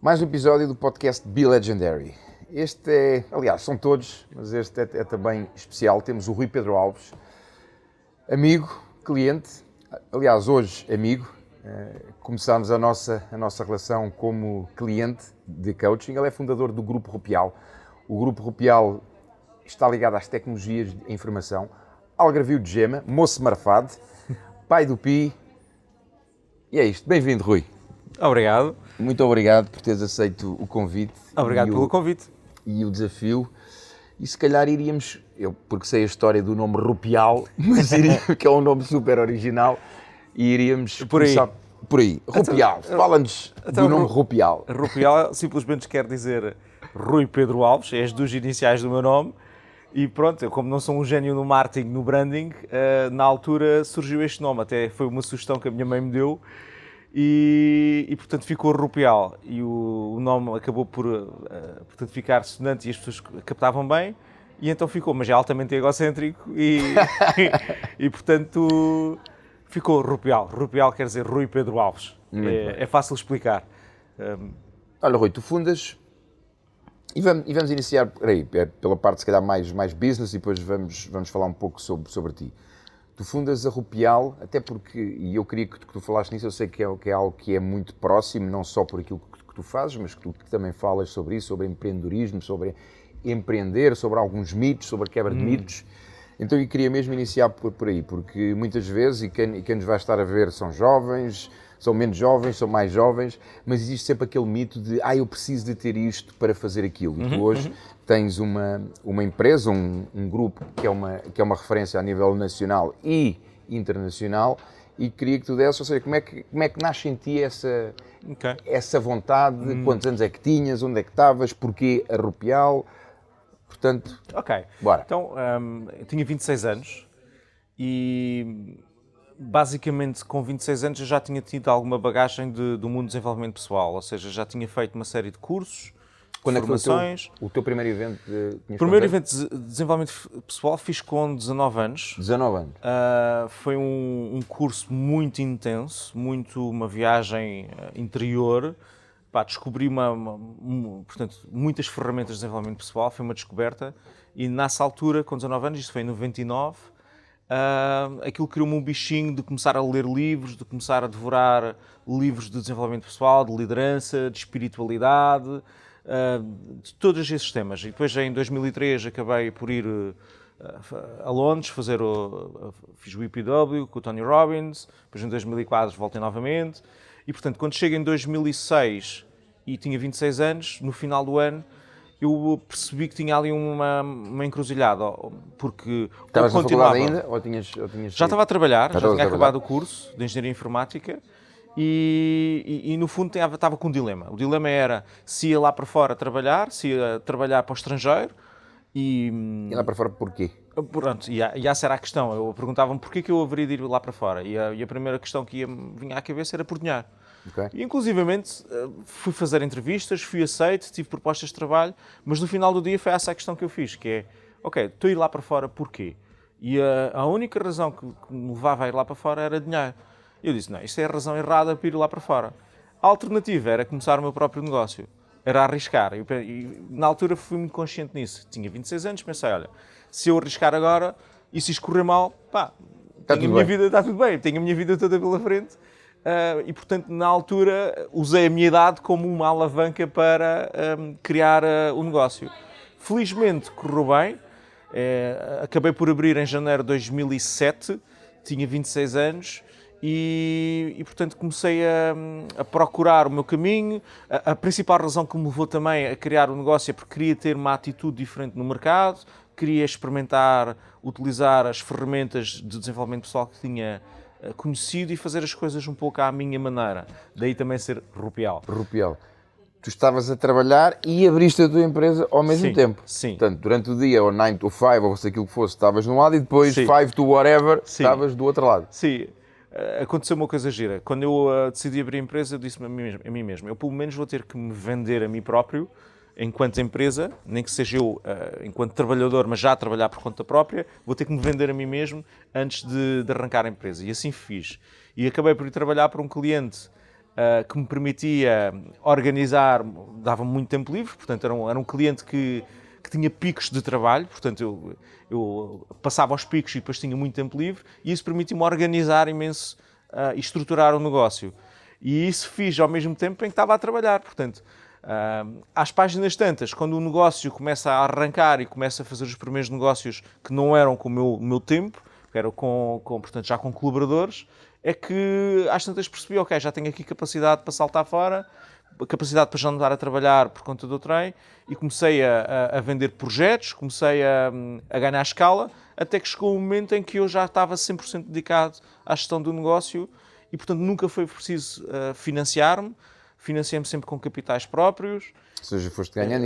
Mais um episódio do podcast Be Legendary. Este é, aliás, são todos, mas este é também especial. Temos o Rui Pedro Alves, amigo, cliente, aliás, hoje amigo. Começámos a nossa relação como cliente de coaching. Ele é fundador do Grupo Rupial. O Grupo Rupial está ligado às tecnologias de informação, algarvio de gema, moço marfado, pai do Pi. E é isto. Bem-vindo, Rui. Obrigado. Muito obrigado por teres aceito o convite. Obrigado pelo convite. E o desafio. E se calhar iríamos, eu porque sei a história do nome Rupial, mas que é um nome super original, e iríamos começar por aí. Rupial, fala-nos do nome Rupial. Rupial simplesmente quer dizer Rui Pedro Alves, é as duas iniciais do meu nome. E pronto, eu como não sou um gênio no marketing, no branding, na altura surgiu este nome, até foi uma sugestão que a minha mãe me deu. E portanto ficou Rupial e o nome acabou por portanto, ficar sonante e as pessoas captavam bem e então ficou, mas é altamente egocêntrico e portanto ficou Rupial. Rupial quer dizer Rui Pedro Alves, é fácil explicar. Olha, Rui, tu fundas e vamos iniciar pela parte se calhar mais business e depois vamos falar um pouco sobre ti. Tu fundas a Rupial, até porque, e eu queria que tu falaste nisso, eu sei que é algo que é muito próximo, não só por aquilo que tu fazes, mas que tu também falas sobre isso, sobre empreendedorismo, sobre empreender, sobre alguns mitos, sobre a quebra de mitos. Então eu queria mesmo iniciar por aí, porque muitas vezes, e quem nos vai estar a ver são jovens, são menos jovens, são mais jovens, mas existe sempre aquele mito de eu preciso de ter isto para fazer aquilo. E tu hoje tens uma empresa, um grupo que é uma referência a nível nacional e internacional e queria que tu desse, ou seja, como é que nasce em ti essa vontade, quantos anos é que tinhas, onde é que estavas, porquê a Rupial, portanto, bora. Então, eu tinha 26 anos e basicamente com 26 anos eu já tinha tido alguma bagagem do mundo do desenvolvimento pessoal, ou seja, já tinha feito uma série de cursos, quando formações. É que foi o teu primeiro evento? O primeiro evento de desenvolvimento pessoal fiz com 19 anos. 19 anos. Foi um curso muito intenso, uma viagem interior. Descobri portanto, muitas ferramentas de desenvolvimento pessoal, foi uma descoberta. E nessa altura, com 19 anos, isto foi em 99, aquilo criou-me um bichinho de começar a ler livros, de começar a devorar livros de desenvolvimento pessoal, de liderança, de espiritualidade, de todos esses temas. E depois, em 2003, acabei por ir a Londres, fiz o EPW com o Tony Robbins, depois em 2004 voltei novamente, e portanto, quando chego em 2006 e tinha 26 anos, no final do ano, eu percebi que tinha ali uma encruzilhada, porque estavas na faculdade ainda? Ou tinhas já estava a trabalhar, já tinha acabado o curso de Engenharia Informática e no fundo estava com um dilema. O dilema era se ia lá para fora trabalhar, se ia trabalhar para o estrangeiro E lá para fora porquê? Pronto, e essa era a questão. Eu perguntava-me porquê que eu haveria de ir lá para fora e a primeira questão que vinha à cabeça era por dinheiro. Okay. E, inclusivamente, fui fazer entrevistas, fui aceito, tive propostas de trabalho, mas no final do dia foi essa a questão que eu fiz, que é, estou a ir lá para fora, porquê? E a única razão que me levava a ir lá para fora era dinheiro. E eu disse, não, isso é a razão errada para ir lá para fora. A alternativa era começar o meu próprio negócio, era arriscar. E na altura fui muito consciente nisso. Tinha 26 anos, pensei, olha, se eu arriscar agora e se isso correr mal, está tudo bem, tenho a minha vida toda pela frente. E, portanto, na altura, usei a minha idade como uma alavanca para criar o negócio. Felizmente, correu bem. Acabei por abrir em janeiro de 2007, tinha 26 anos e portanto, comecei a procurar o meu caminho. A principal razão que me levou também a criar o negócio é porque queria ter uma atitude diferente no mercado, queria experimentar, utilizar as ferramentas de desenvolvimento pessoal que tinha conhecido e fazer as coisas um pouco à minha maneira. Daí também ser Rupial. Rupial. Tu estavas a trabalhar e abriste a tua empresa ao mesmo tempo. Sim. Portanto, durante o dia, ou 9 to 5, ou se aquilo que fosse, estavas de um lado e depois 5 to whatever, estavas do outro lado. Sim. Aconteceu uma coisa gira. Quando eu decidi abrir a empresa, eu disse-me a mim mesmo, eu pelo menos vou ter que me vender a mim próprio enquanto empresa, nem que seja eu enquanto trabalhador, mas já a trabalhar por conta própria, vou ter que me vender a mim mesmo antes de arrancar a empresa. E assim fiz. E acabei por ir trabalhar para um cliente que me permitia organizar, dava-me muito tempo livre, portanto era um cliente que tinha picos de trabalho, portanto eu passava aos picos e depois tinha muito tempo livre, e isso permitia-me organizar imenso e estruturar o negócio. E isso fiz ao mesmo tempo em que estava a trabalhar, portanto, às páginas tantas, quando o negócio começa a arrancar e começa a fazer os primeiros negócios que não eram com o meu tempo, que eram portanto, já com colaboradores, é que às tantas percebi, ok, já tenho aqui capacidade para saltar fora, capacidade para já não estar a trabalhar por conta do trem, e comecei a vender projetos, comecei a ganhar escala, até que chegou um momento em que eu já estava 100% dedicado à gestão do negócio e, portanto, nunca foi preciso financiar-me. Financiei-me sempre com capitais próprios. Ou seja, foste ganhando,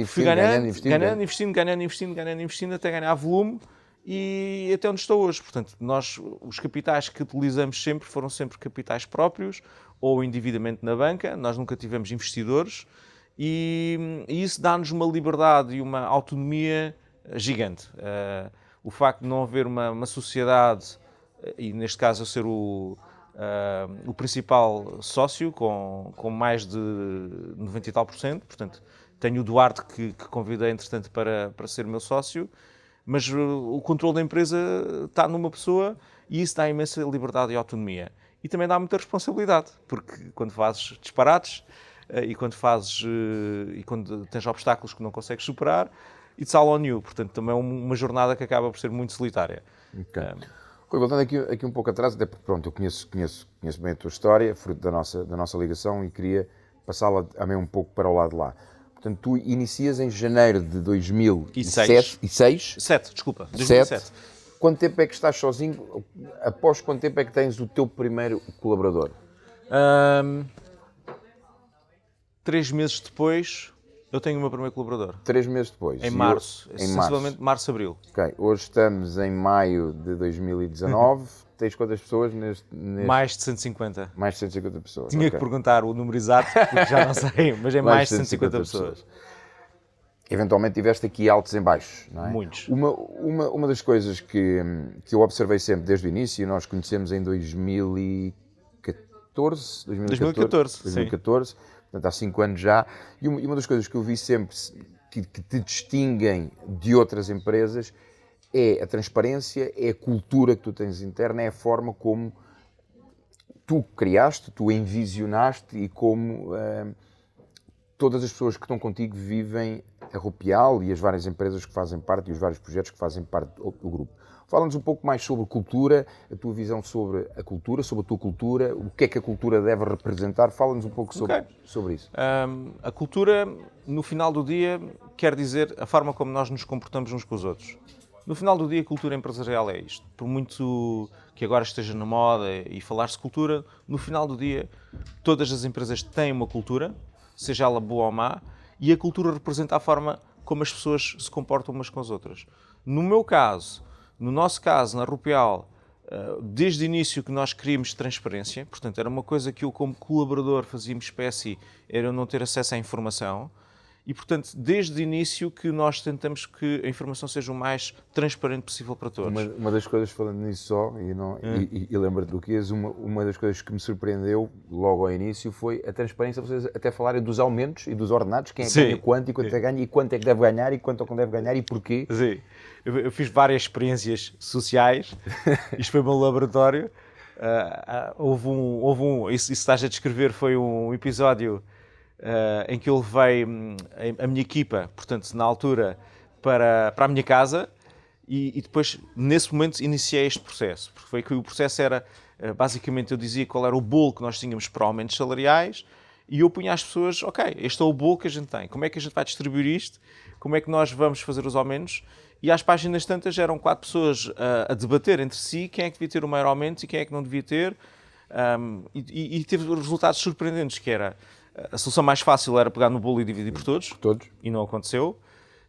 investindo, até ganhar volume e até onde estou hoje. Portanto, nós, os capitais que utilizamos sempre foram sempre capitais próprios ou endividamento na banca. Nós nunca tivemos investidores e isso dá-nos uma liberdade e uma autonomia gigante. O facto de não haver uma sociedade, e neste caso eu ser o principal sócio, com mais de 90 e tal %, portanto, tenho o Duarte que convidei, entretanto, para ser meu sócio, mas o controle da empresa está numa pessoa e isso dá imensa liberdade e autonomia. E também dá muita responsabilidade, porque quando fazes disparates e quando tens obstáculos que não consegues superar, it's all on you. Portanto, também é uma jornada que acaba por ser muito solitária. Okay. Voltando aqui um pouco atrás, até porque pronto, eu conheço bem a tua história, fruto da nossa ligação, e queria passá-la também um pouco para o lado de lá. Portanto, tu inicias em janeiro de 2007. 2007. Quanto tempo é que estás sozinho? Após quanto tempo é que tens o teu primeiro colaborador? 3 meses depois, eu tenho o meu primeiro colaborador. 3 meses depois? Em março, sensivelmente março, abril. Ok, hoje estamos em maio de 2019. Tens quantas pessoas neste... Mais de 150. Mais de 150 pessoas. Tinha que perguntar o número exato, porque já não sei, mas é mais de 150 pessoas. Eventualmente tiveste aqui altos e baixos, não é? Muitos. Uma das coisas que eu observei sempre desde o início, e nós conhecemos em 2014, 2014, portanto há 5 anos já, e uma das coisas que eu vi sempre que te distinguem de outras empresas é a transparência, é a cultura que tu tens interna, é a forma como tu criaste, tu envisionaste e como todas as pessoas que estão contigo vivem a Rupial e as várias empresas que fazem parte e os vários projetos que fazem parte do grupo. Fala-nos um pouco mais sobre cultura, a tua visão sobre a cultura, sobre a tua cultura, o que é que a cultura deve representar. Fala-nos um pouco sobre isso. A cultura, no final do dia, quer dizer a forma como nós nos comportamos uns com os outros. No final do dia, a cultura empresarial é isto. Por muito que agora esteja na moda e falar-se de cultura, no final do dia, todas as empresas têm uma cultura, seja ela boa ou má, e a cultura representa a forma como as pessoas se comportam umas com as outras. No nosso caso, na Rupial, desde o início que nós queríamos transparência, portanto, era uma coisa que eu, como colaborador, fazia-me espécie, era eu não ter acesso à informação, e, portanto, desde o início que nós tentamos que a informação seja o mais transparente possível para todos. Uma das coisas, falando nisso só, e lembra-te do que és, uma das coisas que me surpreendeu logo ao início foi a transparência, vocês até falarem dos aumentos e dos ordenados, quem é que ganha quanto e quanto é que ganha, e quanto é que deve ganhar e quanto é que não deve ganhar e porquê. Sim, eu fiz várias experiências sociais, isto foi o meu laboratório, isso estás a descrever, foi um episódio em que eu levei a minha equipa, portanto, na altura, para a minha casa e depois, nesse momento, iniciei este processo. Porque foi que o processo era, basicamente, eu dizia qual era o bolo que nós tínhamos para aumentos salariais e eu punha às pessoas, ok, este é o bolo que a gente tem, como é que a gente vai distribuir isto, como é que nós vamos fazer os aumentos, e às páginas tantas eram 4 pessoas a debater entre si quem é que devia ter o maior aumento e quem é que não devia ter, e teve resultados surpreendentes, que era... A solução mais fácil era pegar no bolo e dividir por todos. E não aconteceu.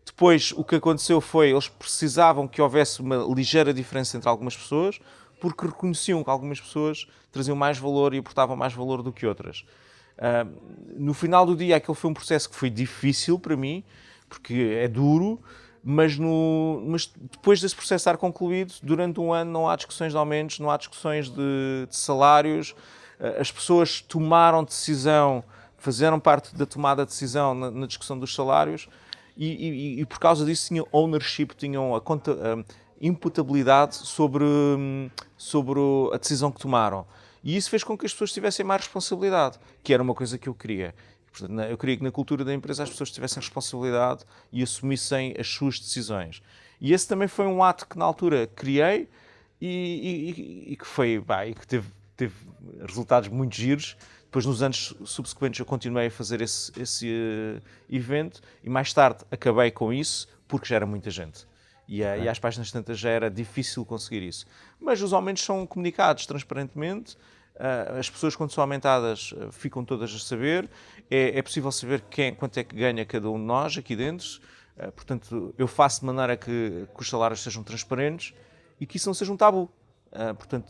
Depois, o que aconteceu foi, eles precisavam que houvesse uma ligeira diferença entre algumas pessoas, porque reconheciam que algumas pessoas traziam mais valor e aportavam mais valor do que outras. No final do dia, aquele foi um processo que foi difícil para mim, porque é duro, mas depois desse processo estar concluído, durante um ano não há discussões de aumentos, não há discussões de salários. as pessoas tomaram decisão, fizeram parte da tomada de decisão na discussão dos salários e por causa disso tinham ownership, tinham a imputabilidade sobre a decisão que tomaram. E isso fez com que as pessoas tivessem mais responsabilidade, que era uma coisa que eu queria. Portanto, eu queria que na cultura da empresa as pessoas tivessem responsabilidade e assumissem as suas decisões. E esse também foi um ato que na altura criei e que teve resultados muito giros. Depois, nos anos subsequentes, eu continuei a fazer esse evento e mais tarde acabei com isso porque já era muita gente. E às páginas tantas já era difícil conseguir isso. Mas os aumentos são comunicados transparentemente. As pessoas, quando são aumentadas, ficam todas a saber. É possível saber quanto é que ganha cada um de nós aqui dentro. Portanto, eu faço de maneira que os salários sejam transparentes e que isso não seja um tabu. Portanto,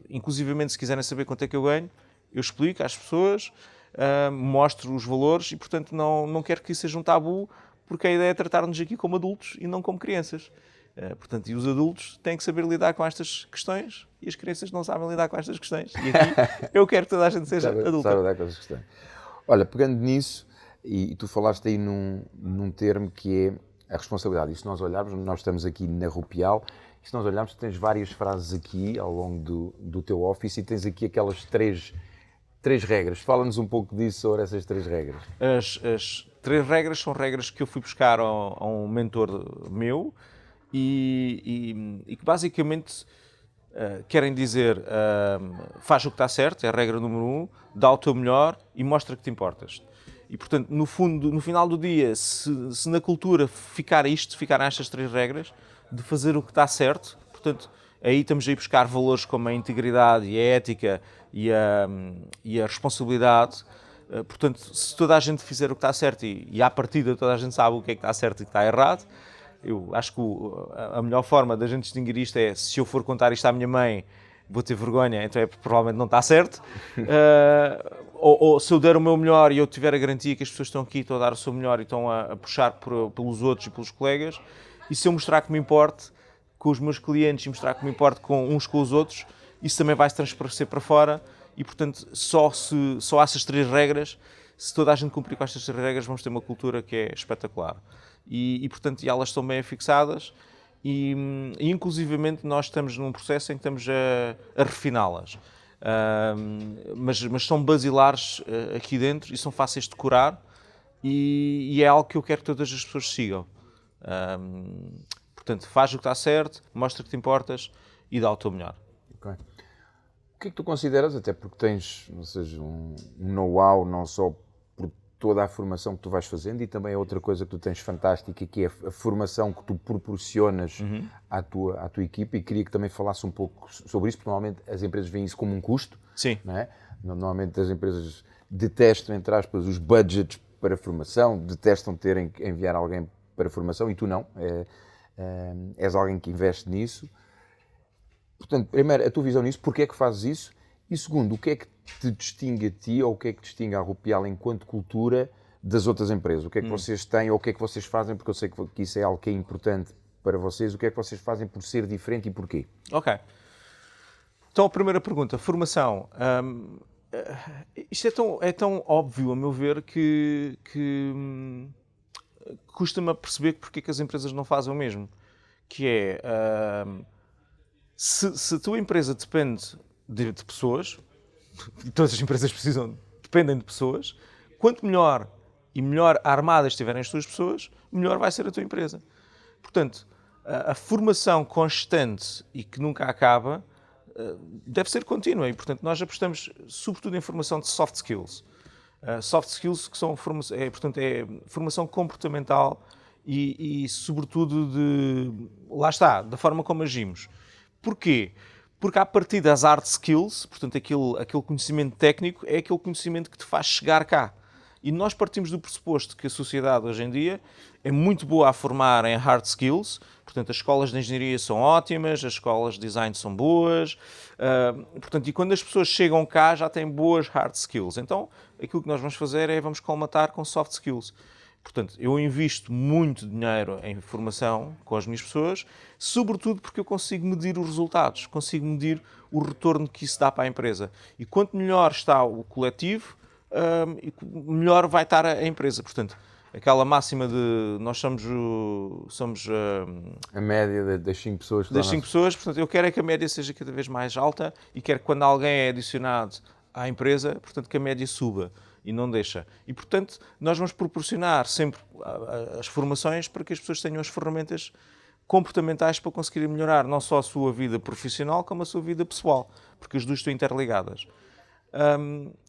inclusivamente, se quiserem saber quanto é que eu ganho, eu explico às pessoas, mostro os valores e, portanto, não quero que isso seja um tabu, porque a ideia é tratar-nos aqui como adultos e não como crianças. Portanto, e os adultos têm que saber lidar com estas questões e as crianças não sabem lidar com estas questões. E aqui eu quero que toda a gente seja adulta. Sabe lidar com estas questões. Olha, pegando nisso, e tu falaste aí num termo que é a responsabilidade. E se nós olharmos, nós estamos aqui na Rupial, e se nós olharmos, tu tens várias frases aqui ao longo do teu office e tens aqui aquelas três regras. Fala-nos um pouco disso, sobre essas 3 regras. As 3 regras são regras que eu fui buscar a um mentor meu e que basicamente querem dizer faz o que está certo, é a regra número 1, dá o teu melhor e mostra que te importas. E, portanto, no final do dia, se na cultura ficarem estas 3 regras, de fazer o que está certo, portanto, aí estamos a ir buscar valores como a integridade e a ética e a responsabilidade. Portanto, se toda a gente fizer o que está certo e à partida toda a gente sabe o que é que está certo e o que está errado, eu acho que a melhor forma da gente distinguir isto é, se eu for contar isto à minha mãe, vou ter vergonha, então provavelmente não está certo. Ou se eu der o meu melhor e eu tiver a garantia que as pessoas estão aqui, estão a dar o seu melhor e estão a puxar pelos outros e pelos colegas, e se eu mostrar que me importe com os meus clientes e mostrar que me importe com uns com os outros, isso também vai se transparecer para fora e, portanto, só há essas 3 regras. Se toda a gente cumprir com estas 3 regras, vamos ter uma cultura que é espetacular. E portanto, elas estão bem afixadas e inclusivamente nós estamos num processo em que estamos a refiná-las. Mas são basilares aqui dentro e são fáceis de decorar e é algo que eu quero que todas as pessoas sigam. Portanto, faz o que está certo, mostra que te importas e dá o teu melhor. Okay. O que é que tu consideras, até porque tens, ou seja, um know-how não só por toda a formação que tu vais fazendo e também a outra coisa que tu tens fantástica, que é a formação que tu proporcionas à tua equipa, e queria que também falasse um pouco sobre isso, porque normalmente as empresas veem isso como um custo. Sim. Não é? Normalmente as empresas detestam, entre aspas, os budgets para formação, detestam terem que enviar alguém para formação e tu não. És alguém que investe nisso. Portanto, primeiro, a tua visão nisso, porque é que fazes isso? E segundo, o que é que te distingue a ti ou o que é que distingue a Rupial enquanto cultura das outras empresas? O que é que vocês têm ou o que é que vocês fazem? Porque eu sei que isso é algo que é importante para vocês. O que é que vocês fazem por ser diferente e porquê? Ok. Então, a primeira pergunta, formação. Isto é tão óbvio, a meu ver, que custa-me a perceber porque é que as empresas não fazem o mesmo. Que é, se a tua empresa depende de pessoas, e todas as empresas dependem de pessoas, quanto melhor e melhor armadas estiverem as tuas pessoas, melhor vai ser a tua empresa. Portanto, a formação constante e que nunca acaba deve ser contínua e, portanto, nós apostamos sobretudo em formação de soft skills. Soft skills que são formação comportamental e sobretudo lá está, da forma como agimos. Porquê? Porque a partir das hard skills, portanto aquele conhecimento técnico, é aquele conhecimento que te faz chegar cá. E nós partimos do pressuposto que a sociedade hoje em dia é muito boa a formar em hard skills, portanto as escolas de engenharia são ótimas, as escolas de design são boas, portanto, e quando as pessoas chegam cá já têm boas hard skills. Então aquilo que nós vamos fazer é vamos colmatar com soft skills. Portanto, eu invisto muito dinheiro em formação com as minhas pessoas, sobretudo porque eu consigo medir os resultados, consigo medir o retorno que isso dá para a empresa. E quanto melhor está o coletivo, melhor vai estar a empresa. Portanto, aquela máxima de nós somos A média das 5 pessoas. das 5 pessoas, portanto, eu quero é que a média seja cada vez mais alta e quero que quando alguém é adicionado à empresa, portanto, que a média suba e não deixa. E, portanto, nós vamos proporcionar sempre as formações para que as pessoas tenham as ferramentas comportamentais para conseguirem melhorar não só a sua vida profissional, como a sua vida pessoal, porque as duas estão interligadas.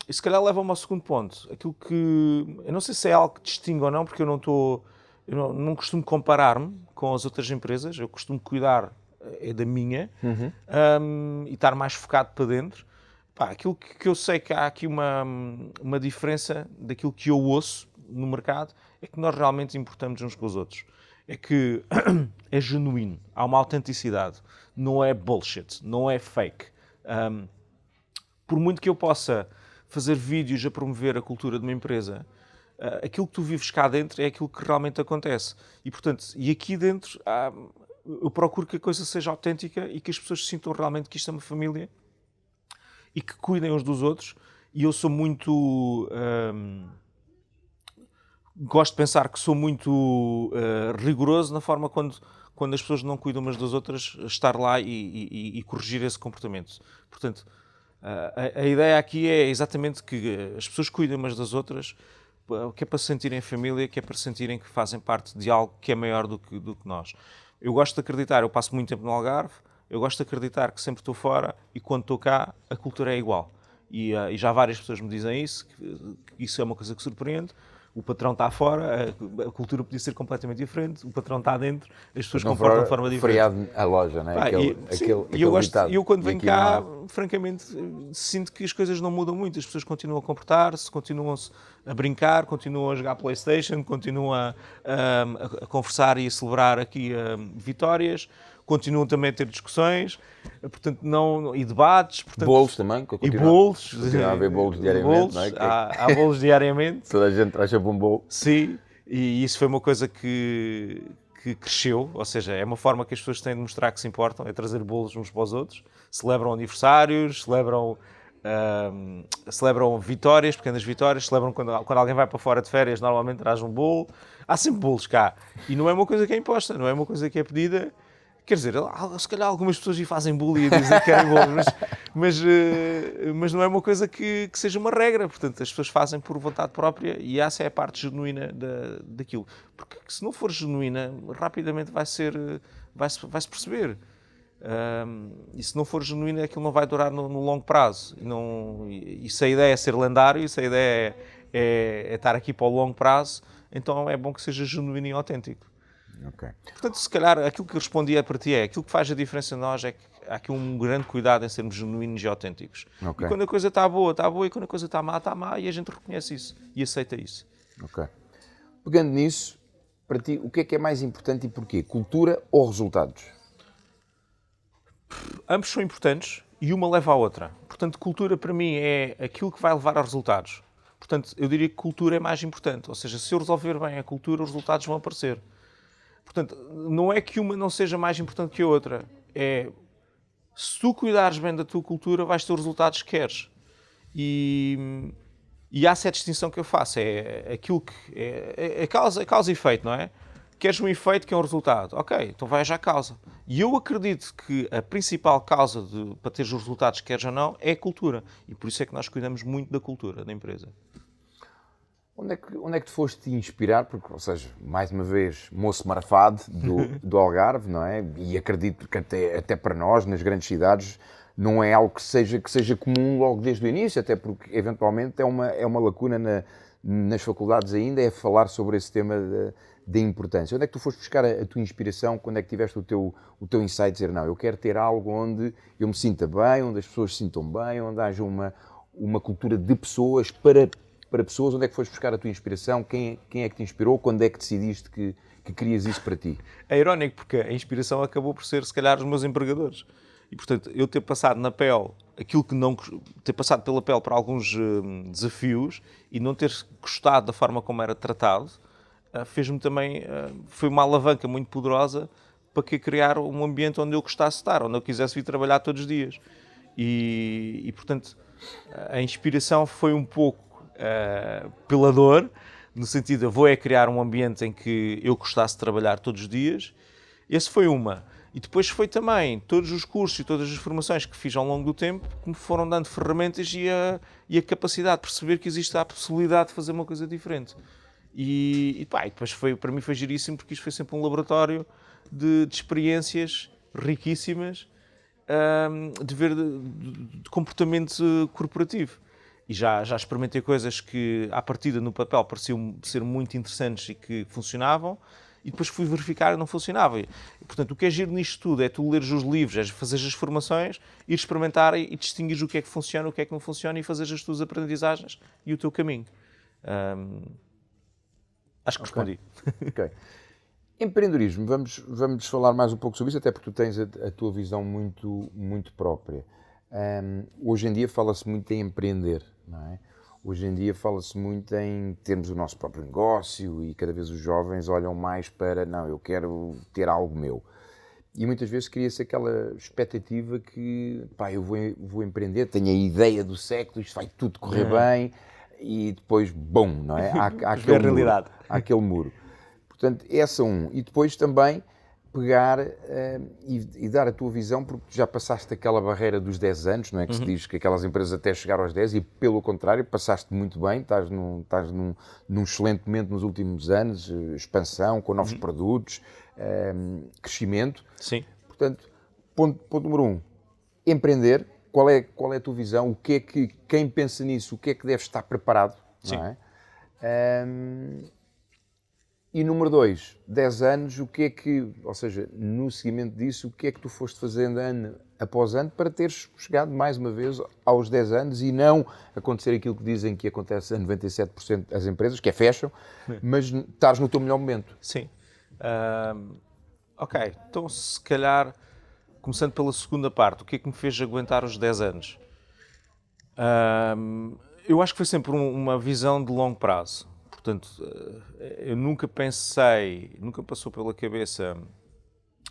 E se calhar leva-me ao segundo ponto. Aquilo que... Eu não sei se é algo que distingue ou não, porque eu não costumo comparar-me com as outras empresas, eu costumo cuidar da minha e estar mais focado para dentro. Pá, aquilo que eu sei que há aqui uma diferença daquilo que eu ouço no mercado é que nós realmente importamos uns com os outros. É que é genuíno, há uma autenticidade, não é bullshit, não é fake. Por muito que eu possa fazer vídeos a promover a cultura de uma empresa, aquilo que tu vives cá dentro é aquilo que realmente acontece. E, portanto, aqui dentro eu procuro que a coisa seja autêntica e que as pessoas sintam realmente que isto é uma família e que cuidem uns dos outros. E eu sou muito... gosto de pensar que sou muito rigoroso na forma quando as pessoas não cuidam umas das outras, estar lá e corrigir esse comportamento. Portanto, a ideia aqui é exatamente que as pessoas cuidem umas das outras, que é para se sentirem família, que é para sentirem que fazem parte de algo que é maior do que nós. Eu gosto de acreditar, eu passo muito tempo no Algarve, eu gosto de acreditar que sempre estou fora e quando estou cá a cultura é igual. E já várias pessoas me dizem isso, que isso é uma coisa que surpreende. O patrão está fora, a cultura podia ser completamente diferente, o patrão está dentro, as pessoas comportam de forma diferente. Feriado à loja, não é? E eu quando venho cá, francamente, sinto que as coisas não mudam muito, as pessoas continuam a comportar-se, continuam-se a brincar, continuam a jogar PlayStation, continuam a conversar e a celebrar aqui vitórias, continuam também a ter discussões, portanto, e debates. Portanto, bolos também. E bolos. Continua a haver bolos diariamente, não é? Há bolos diariamente. Toda a gente traz sempre um bolo. Sim, e isso foi uma coisa que cresceu, ou seja, é uma forma que as pessoas têm de mostrar que se importam, é trazer bolos uns para os outros, celebram aniversários, celebram vitórias, pequenas vitórias, celebram quando alguém vai para fora de férias, normalmente traz um bolo, há sempre bolos cá, e não é uma coisa que é imposta, não é uma coisa que é pedida. Quer dizer, se calhar algumas pessoas lhe fazem bullying a dizer que querem bolos, mas não é uma coisa que seja uma regra. Portanto, as pessoas fazem por vontade própria e essa é a parte genuína daquilo. Porque se não for genuína, rapidamente vai-se perceber. E se não for genuína, aquilo não vai durar no longo prazo. E se a ideia é ser lendário, se a ideia é estar aqui para o longo prazo, então é bom que seja genuíno e autêntico. Okay. Portanto, se calhar, aquilo que eu respondia para ti aquilo que faz a diferença em nós é que há aqui um grande cuidado em sermos genuínos e autênticos. Okay. E quando a coisa está boa, e quando a coisa está má, e a gente reconhece isso e aceita isso. Ok. Pegando nisso, para ti, o que é mais importante e porquê? Cultura ou resultados? Ambos são importantes e uma leva à outra. Portanto, cultura para mim é aquilo que vai levar aos resultados. Portanto, eu diria que cultura é mais importante. Ou seja, se eu resolver bem a cultura, os resultados vão aparecer. Portanto, não é que uma não seja mais importante que a outra. É, se tu cuidares bem da tua cultura, vais ter os resultados que queres. E há essa distinção que eu faço. É aquilo que... É causa e efeito, não é? Queres um efeito que é um resultado. Ok, então vais à causa. E eu acredito que a principal causa para teres os resultados que queres ou não é a cultura. E por isso é que nós cuidamos muito da cultura da empresa. Onde é que tu foste te inspirar? Porque, ou seja, mais uma vez, moço marafado do Algarve, não é? E acredito que até para nós, nas grandes cidades, não é algo que seja comum logo desde o início, até porque, eventualmente, é uma lacuna nas faculdades ainda, é falar sobre esse tema da importância. Onde é que tu foste buscar a tua inspiração? Quando é que tiveste o teu insight de dizer, não, eu quero ter algo onde eu me sinta bem, onde as pessoas se sintam bem, onde haja uma cultura de pessoas para pessoas, onde é que foste buscar a tua inspiração? Quem é que te inspirou? Quando é que decidiste que querias isso para ti? É irónico, porque a inspiração acabou por ser, se calhar, os meus empregadores. E, portanto, eu ter passado na pele aquilo que não... ter passado pela pele para alguns desafios e não ter gostado da forma como era tratado, fez-me também, foi uma alavanca muito poderosa para criar um ambiente onde eu gostasse de estar, onde eu quisesse vir trabalhar todos os dias. E portanto, a inspiração foi um pouco pela dor, no sentido de eu vou criar um ambiente em que eu gostasse de trabalhar todos os dias. Esse foi uma. E depois foi também todos os cursos e todas as formações que fiz ao longo do tempo que me foram dando ferramentas e a capacidade de perceber que existe a possibilidade de fazer uma coisa diferente. E depois para mim foi giríssimo, porque isto foi sempre um laboratório de experiências riquíssimas, de ver de comportamento corporativo. E já experimentei coisas que, à partida, no papel, pareciam ser muito interessantes e que funcionavam, e depois fui verificar e não funcionava. E, portanto, o que é giro nisto tudo é tu leres os livros, é fazer as formações, ir experimentar e distinguir o que é que funciona, o que é que não funciona, e fazer as tuas aprendizagens e o teu caminho. Acho que respondi. Ok. Empreendedorismo, vamos falar mais um pouco sobre isso, até porque tu tens a tua visão muito própria. Hoje em dia fala-se muito em empreender, não é? Hoje em dia fala-se muito em termos o nosso próprio negócio e cada vez os jovens olham mais para, não, eu quero ter algo meu. E muitas vezes cria-se aquela expectativa que, pá, eu vou empreender, tenho a ideia do século, isto vai tudo correr bem, e depois, bom, não é? Há aquele realidade. Há aquele muro. Portanto, essa e depois também pegar e dar a tua visão, porque tu já passaste aquela barreira dos 10 anos, não é? Que se diz que aquelas empresas até chegar aos 10, e pelo contrário, passaste muito bem, estás num excelente momento nos últimos anos, expansão, com novos produtos, crescimento. Sim. Portanto, ponto número 1, empreender. Qual é a tua visão? O que é que, quem pensa nisso, o que é que deve estar preparado? Sim. Não é? E número 2, 10 anos, o que é que, ou seja, no seguimento disso, o que é que tu foste fazendo ano após ano para teres chegado mais uma vez aos 10 anos e não acontecer aquilo que dizem que acontece a 97% das empresas, que é fecham, mas estás no teu melhor momento. Sim. Ok, então se calhar, começando pela segunda parte, o que é que me fez aguentar os 10 anos? Eu acho que foi sempre uma visão de longo prazo. Portanto, eu nunca passou pela cabeça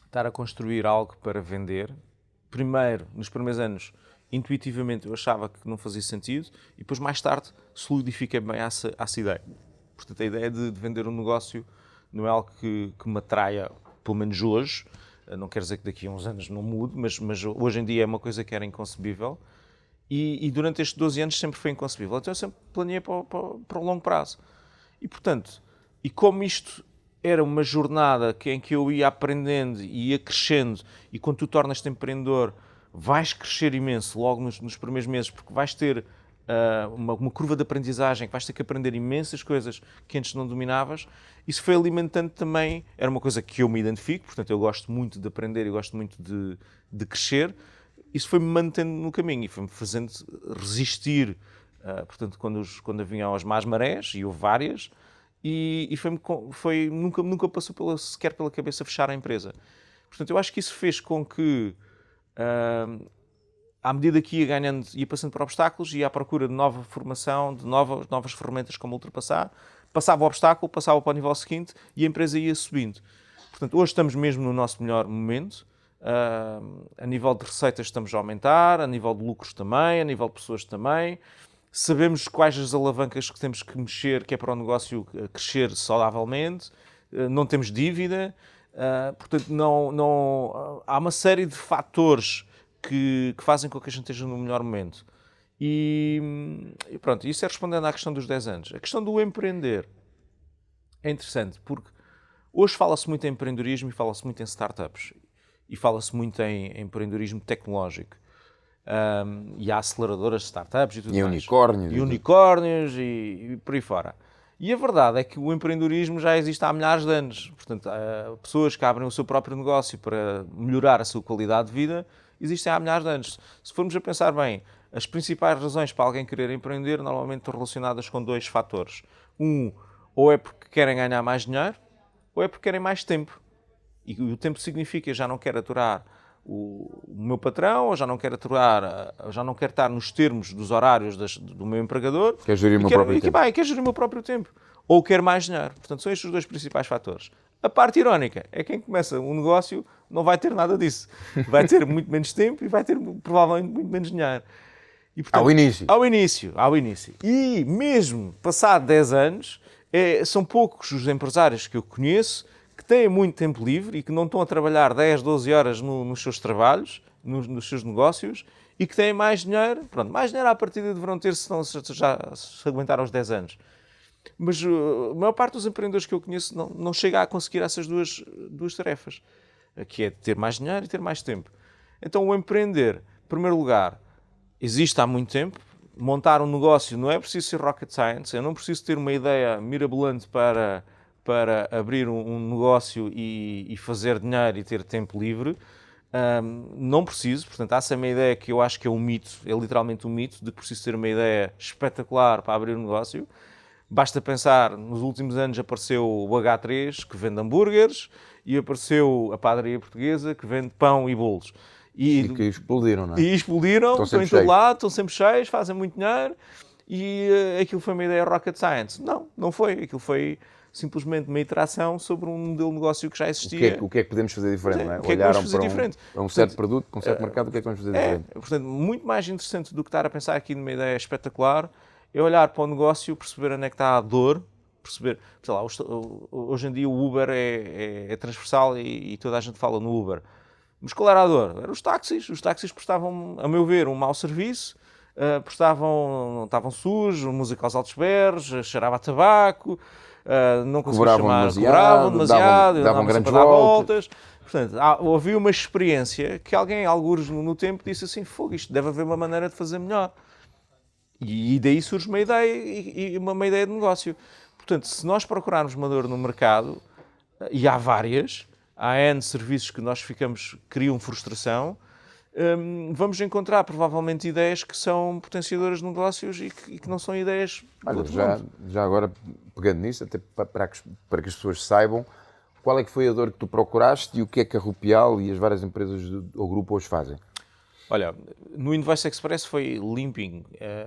estar a construir algo para vender. Primeiro, nos primeiros anos, intuitivamente eu achava que não fazia sentido, e depois mais tarde solidifiquei bem essa ideia. Portanto, a ideia de vender um negócio não é algo que me atraia, pelo menos hoje. Não quer dizer que daqui a uns anos não mude, mas hoje em dia é uma coisa que era inconcebível. E durante estes 12 anos sempre foi inconcebível. Então eu sempre planeei para o longo prazo. E, portanto, como isto era uma jornada em que eu ia aprendendo e ia crescendo, e quando tu tornas-te empreendedor, vais crescer imenso logo nos primeiros meses, porque vais ter uma curva de aprendizagem, que vais ter que aprender imensas coisas que antes não dominavas. Isso foi alimentando também, era uma coisa que eu me identifico, portanto eu gosto muito de aprender e gosto muito de crescer. Isso foi-me mantendo no caminho e foi-me fazendo resistir, portanto, quando haviam as más marés, e houve várias, e nunca passou sequer pela cabeça fechar a empresa. Portanto, eu acho que isso fez com que, à medida que ia passando por obstáculos, ia à procura de nova formação, de novas ferramentas como ultrapassar, passava o obstáculo, passava para o nível seguinte e a empresa ia subindo. Portanto, hoje estamos mesmo no nosso melhor momento. A nível de receitas estamos a aumentar, a nível de lucros também, a nível de pessoas também. Sabemos quais as alavancas que temos que mexer, que é para o negócio crescer saudavelmente. Não temos dívida. Portanto, há uma série de fatores que fazem com que a gente esteja no melhor momento. E pronto, isso é respondendo à questão dos 10 anos. A questão do empreender é interessante, porque hoje fala-se muito em empreendedorismo e fala-se muito em startups. E fala-se muito em empreendedorismo tecnológico. E há aceleradoras de startups e tudo mais. Unicórnios. E unicórnios e por aí fora. E a verdade é que o empreendedorismo já existe há milhares de anos. Portanto, pessoas que abrem o seu próprio negócio para melhorar a sua qualidade de vida existem há milhares de anos. Se formos a pensar bem, as principais razões para alguém querer empreender normalmente estão relacionadas com dois fatores. Ou é porque querem ganhar mais dinheiro, ou é porque querem mais tempo. E o tempo significa, já não quero aturar o meu patrão, ou já não quero estar nos termos dos horários do meu empregador. Quer gerir o meu próprio tempo. Quer gerir o meu próprio tempo. Ou quer mais dinheiro. Portanto, são estes os dois principais fatores. A parte irónica é que quem começa um negócio não vai ter nada disso. Vai ter muito menos tempo e vai ter provavelmente muito menos dinheiro. E, portanto, Ao início. E mesmo passado 10 anos, são poucos os empresários que eu conheço que têm muito tempo livre e que não estão a trabalhar 10, 12 horas nos seus trabalhos, nos seus negócios, e que têm mais dinheiro. Pronto, mais dinheiro à partida deverão ter se aguentar aos 10 anos. Mas a maior parte dos empreendedores que eu conheço não chega a conseguir essas duas tarefas, que é ter mais dinheiro e ter mais tempo. Então o empreender, em primeiro lugar, existe há muito tempo. Montar um negócio não é preciso ser rocket science, eu não preciso ter uma ideia mirabolante para abrir um negócio e fazer dinheiro e ter tempo livre. Não preciso, portanto, essa é uma ideia que eu acho que é um mito, é literalmente um mito, de que preciso ter uma ideia espetacular para abrir um negócio. Basta pensar, nos últimos anos apareceu o H3, que vende hambúrgueres, e apareceu a padaria portuguesa, que vende pão e bolos. E que explodiram, não é? E explodiram, estão em todo lado, estão sempre cheios, fazem muito dinheiro, e aquilo foi uma ideia rocket science. Não foi. Aquilo foi simplesmente uma iteração sobre um modelo de negócio que já existia. O que é que podemos fazer diferente, não é? O que é que podemos fazer diferente? Para um certo produto, para um certo mercado, o que é que vamos fazer diferente? Portanto, muito mais interessante do que estar a pensar aqui numa ideia espetacular, é olhar para o negócio, perceber onde é que está a dor, perceber, sei lá, hoje em dia o Uber é transversal e toda a gente fala no Uber. Mas qual era a dor? Eram os táxis. Os táxis prestavam, a meu ver, um mau serviço, estavam sujos, música aos altos berros, cheirava a tabaco, não conseguiam cobravam demasiado, davam grandes voltas. Portanto, havia uma experiência que alguém, algures no tempo, disse assim, fogo, isto deve haver uma maneira de fazer melhor. E daí surge uma ideia e uma ideia de negócio. Portanto, se nós procurarmos uma dor no mercado, e há várias, há N serviços que criam frustração, vamos encontrar provavelmente ideias que são potenciadoras de negócios e que não são ideias... Olha, já agora, pegando nisso, até para que as pessoas saibam, qual é que foi a dor que tu procuraste e o que é que a Rupial e as várias empresas do grupo hoje fazem? Olha, no Invoice Express foi limping.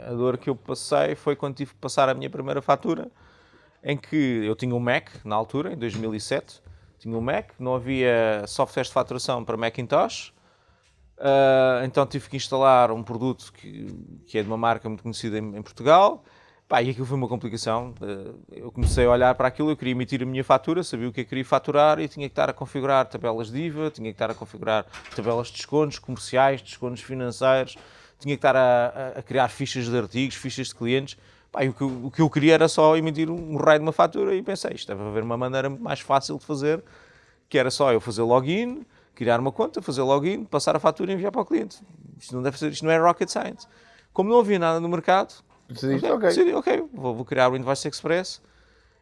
A dor que eu passei foi quando tive que passar a minha primeira fatura, em que eu tinha um Mac, na altura, em 2007, tinha um Mac, não havia softwares de faturação para Macintosh, então tive que instalar um produto que é de uma marca muito conhecida em Portugal. E aquilo foi uma complicação. Eu comecei a olhar para aquilo, eu queria emitir a minha fatura, sabia o que eu queria faturar e tinha que estar a configurar tabelas de IVA, tinha que estar a configurar tabelas de descontos comerciais, descontos financeiros, tinha que estar a criar fichas de artigos, fichas de clientes. E o que eu queria era só emitir um raio de uma fatura e pensei, isto deve haver uma maneira mais fácil de fazer, que era só eu fazer login, criar uma conta, fazer login, passar a fatura e enviar para o cliente. Isto não é rocket science. Como não havia nada no mercado, decidi, vou criar o Invoice Express.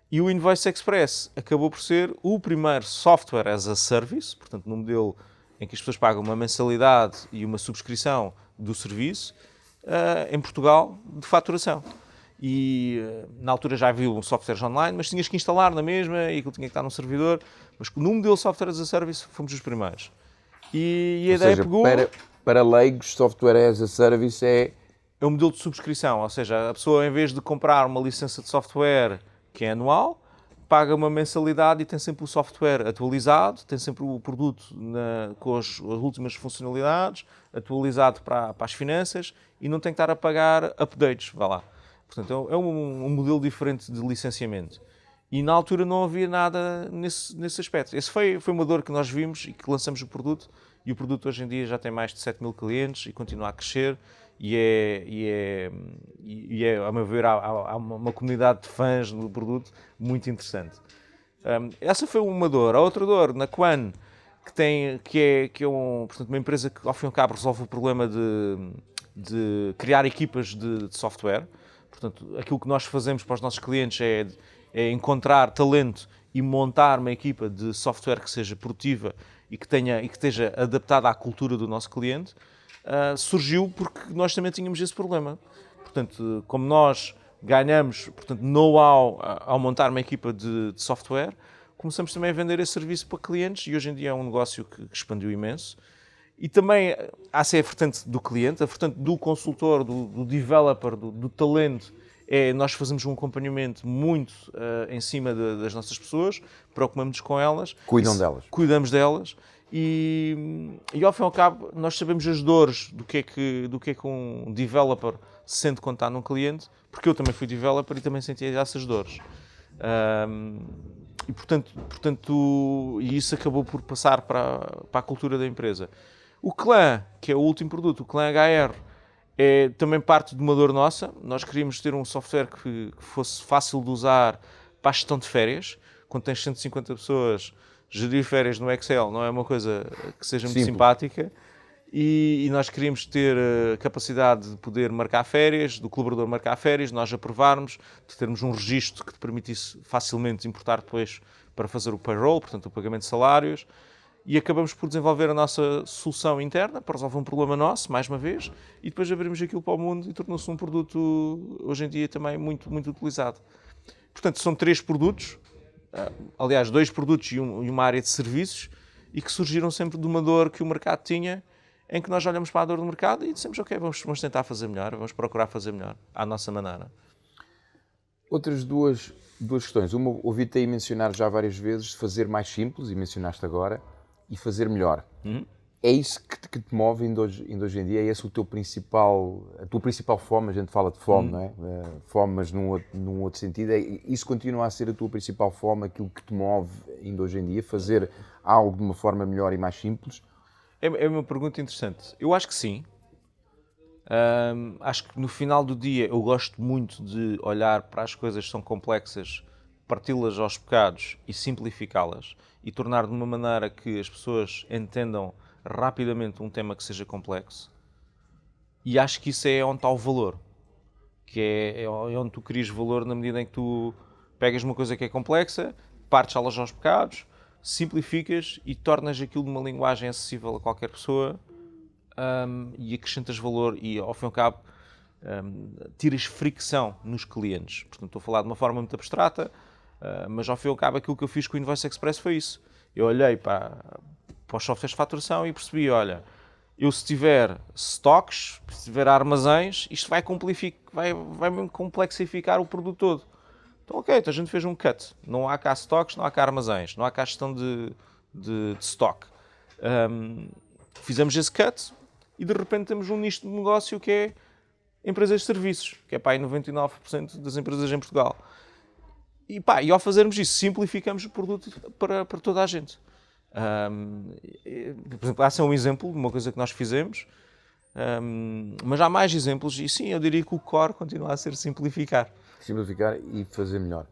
E o Invoice Express acabou por ser o primeiro software as a service, portanto, num modelo em que as pessoas pagam uma mensalidade e uma subscrição do serviço, em Portugal, de faturação. E na altura já havia softwares online, mas tinhas que instalar na mesma e aquilo tinha que estar num servidor. Mas no modelo software as a service fomos os primeiros. E a ideia pegou... Para leigos, software as a service é um modelo de subscrição, ou seja, a pessoa, em vez de comprar uma licença de software que é anual, paga uma mensalidade e tem sempre o software atualizado, tem sempre o produto com as últimas funcionalidades, atualizado para as finanças e não tem que estar a pagar updates, vá lá. Portanto, é um modelo diferente de licenciamento. E na altura não havia nada nesse aspecto. Esse foi uma dor que nós vimos e que lançamos o produto, e o produto hoje em dia já tem mais de 7 mil clientes e continua a crescer. E a meu ver, há uma comunidade de fãs do produto muito interessante. Essa foi uma dor. A outra dor, na Quan, que é portanto, uma empresa que, ao fim e ao cabo, resolve o problema de criar equipas de software. Portanto, aquilo que nós fazemos para os nossos clientes é encontrar talento e montar uma equipa de software que seja produtiva e que esteja adaptada à cultura do nosso cliente. Surgiu porque nós também tínhamos esse problema. Portanto, como nós ganhamos, portanto, know-how ao montar uma equipa de software, começamos também a vender esse serviço para clientes e hoje em dia é um negócio que expandiu imenso E também há a vertente do cliente, a vertente do consultor, do developer, do talento. Nós fazemos um acompanhamento muito em cima das nossas pessoas, preocupamos-nos com elas. Cuidamos delas. E ao fim e ao cabo, nós sabemos as dores do que é que um developer sente quando está num cliente, porque eu também fui developer e também senti essas dores. E portanto, isso acabou por passar para a cultura da empresa. O Clã, que é o último produto, o Clã HR, é também parte de uma dor nossa. Nós queríamos ter um software que fosse fácil de usar para a gestão de férias. Quando tens 150 pessoas, gerir férias no Excel não é uma coisa que seja muito simpática. E nós queríamos ter a capacidade de poder marcar férias, do colaborador marcar férias, nós aprovarmos, de termos um registro que te permitisse facilmente importar depois para fazer o payroll, portanto o pagamento de salários. E acabamos por desenvolver a nossa solução interna para resolver um problema nosso, mais uma vez, e depois abrimos aquilo para o mundo e tornou-se um produto, hoje em dia, também muito, muito utilizado. Portanto, são 3 produtos, aliás, 2 produtos e uma área de serviços, e que surgiram sempre de uma dor que o mercado tinha, em que nós olhamos para a dor do mercado e dissemos, ok, vamos tentar fazer melhor, vamos procurar fazer melhor, à nossa maneira. Outras duas questões. Uma, ouvi-te aí mencionar já várias vezes, fazer mais simples, e mencionaste agora, e fazer melhor. É isso que te move ainda hoje em dia? É esse a tua principal fome? A gente fala de fome, não é? Fome, mas num outro sentido. Isso continua a ser a tua principal fome, aquilo que te move ainda hoje em dia? Fazer algo de uma forma melhor e mais simples? É uma pergunta interessante. Eu acho que sim. Acho que no final do dia eu gosto muito de olhar para as coisas que são complexas, parti-las aos bocados e simplificá-las e tornar de uma maneira que as pessoas entendam rapidamente um tema que seja complexo. E acho que isso é onde está o valor, que é onde tu crias valor na medida em que tu pegas uma coisa que é complexa, partes-las aos bocados, simplificas e tornas aquilo de uma linguagem acessível a qualquer pessoa, e acrescentas valor e, ao fim e ao cabo, tiras fricção nos clientes. Portanto, estou a falar de uma forma muito abstrata, mas ao fim e ao cabo aquilo que eu fiz com o Invoice Express foi isso. Eu olhei para os softwares de faturação e percebi, olha, eu se tiver stocks, se tiver armazéns, isto vai complexificar o produto todo. Então, ok, então a gente fez um cut. Não há cá stocks, não há cá armazéns, não há cá gestão de stock. Fizemos esse cut e de repente temos um nicho de negócio que é empresas de serviços, que é para aí 99% das empresas em Portugal. E ao fazermos isso, simplificamos o produto para toda a gente. Por exemplo, esse é um exemplo de uma coisa que nós fizemos, mas há mais exemplos e sim, eu diria que o core continua a ser simplificar. Simplificar e fazer melhor.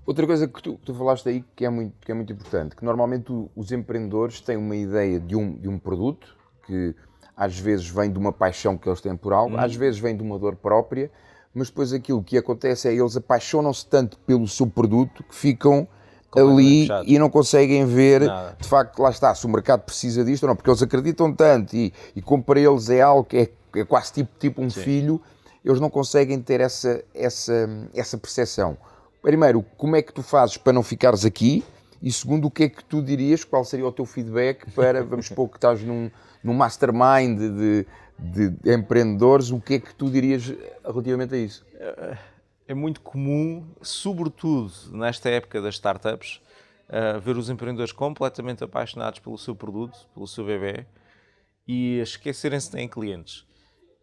Outra coisa que tu falaste aí que é muito importante, que normalmente os empreendedores têm uma ideia de um produto que às vezes vem de uma paixão que eles têm por algo, às vezes vem de uma dor própria, mas depois aquilo que acontece é que eles apaixonam-se tanto pelo seu produto que ficam ali e não conseguem ver, de facto, lá está, se o mercado precisa disto ou não, porque eles acreditam tanto e como para eles é algo que é quase tipo um filho, eles não conseguem ter essa percepção. Primeiro, como é que tu fazes para não ficares aqui? E segundo, o que é que tu dirias, qual seria o teu feedback para, vamos supor que estás num mastermind de empreendedores, o que é que tu dirias relativamente a isso? É muito comum, sobretudo nesta época das startups, ver os empreendedores completamente apaixonados pelo seu produto, pelo seu bebê, e esquecerem-se que têm clientes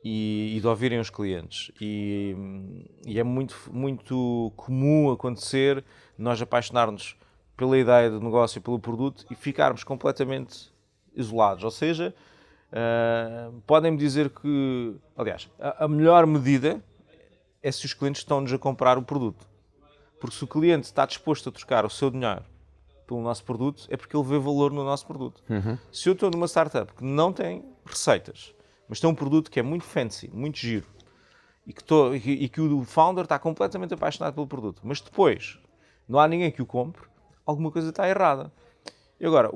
e de ouvirem os clientes. E é muito, muito comum acontecer nós apaixonarmos pela ideia do negócio e pelo produto e ficarmos completamente isolados. Ou seja, podem-me dizer que, aliás, a melhor medida é se os clientes estão-nos a comprar o produto. Porque se o cliente está disposto a trocar o seu dinheiro pelo nosso produto, é porque ele vê valor no nosso produto. Se eu estou numa startup que não tem receitas, mas tem um produto que é muito fancy, muito giro, e que o founder está completamente apaixonado pelo produto, mas depois não há ninguém que o compre, alguma coisa está errada. E agora,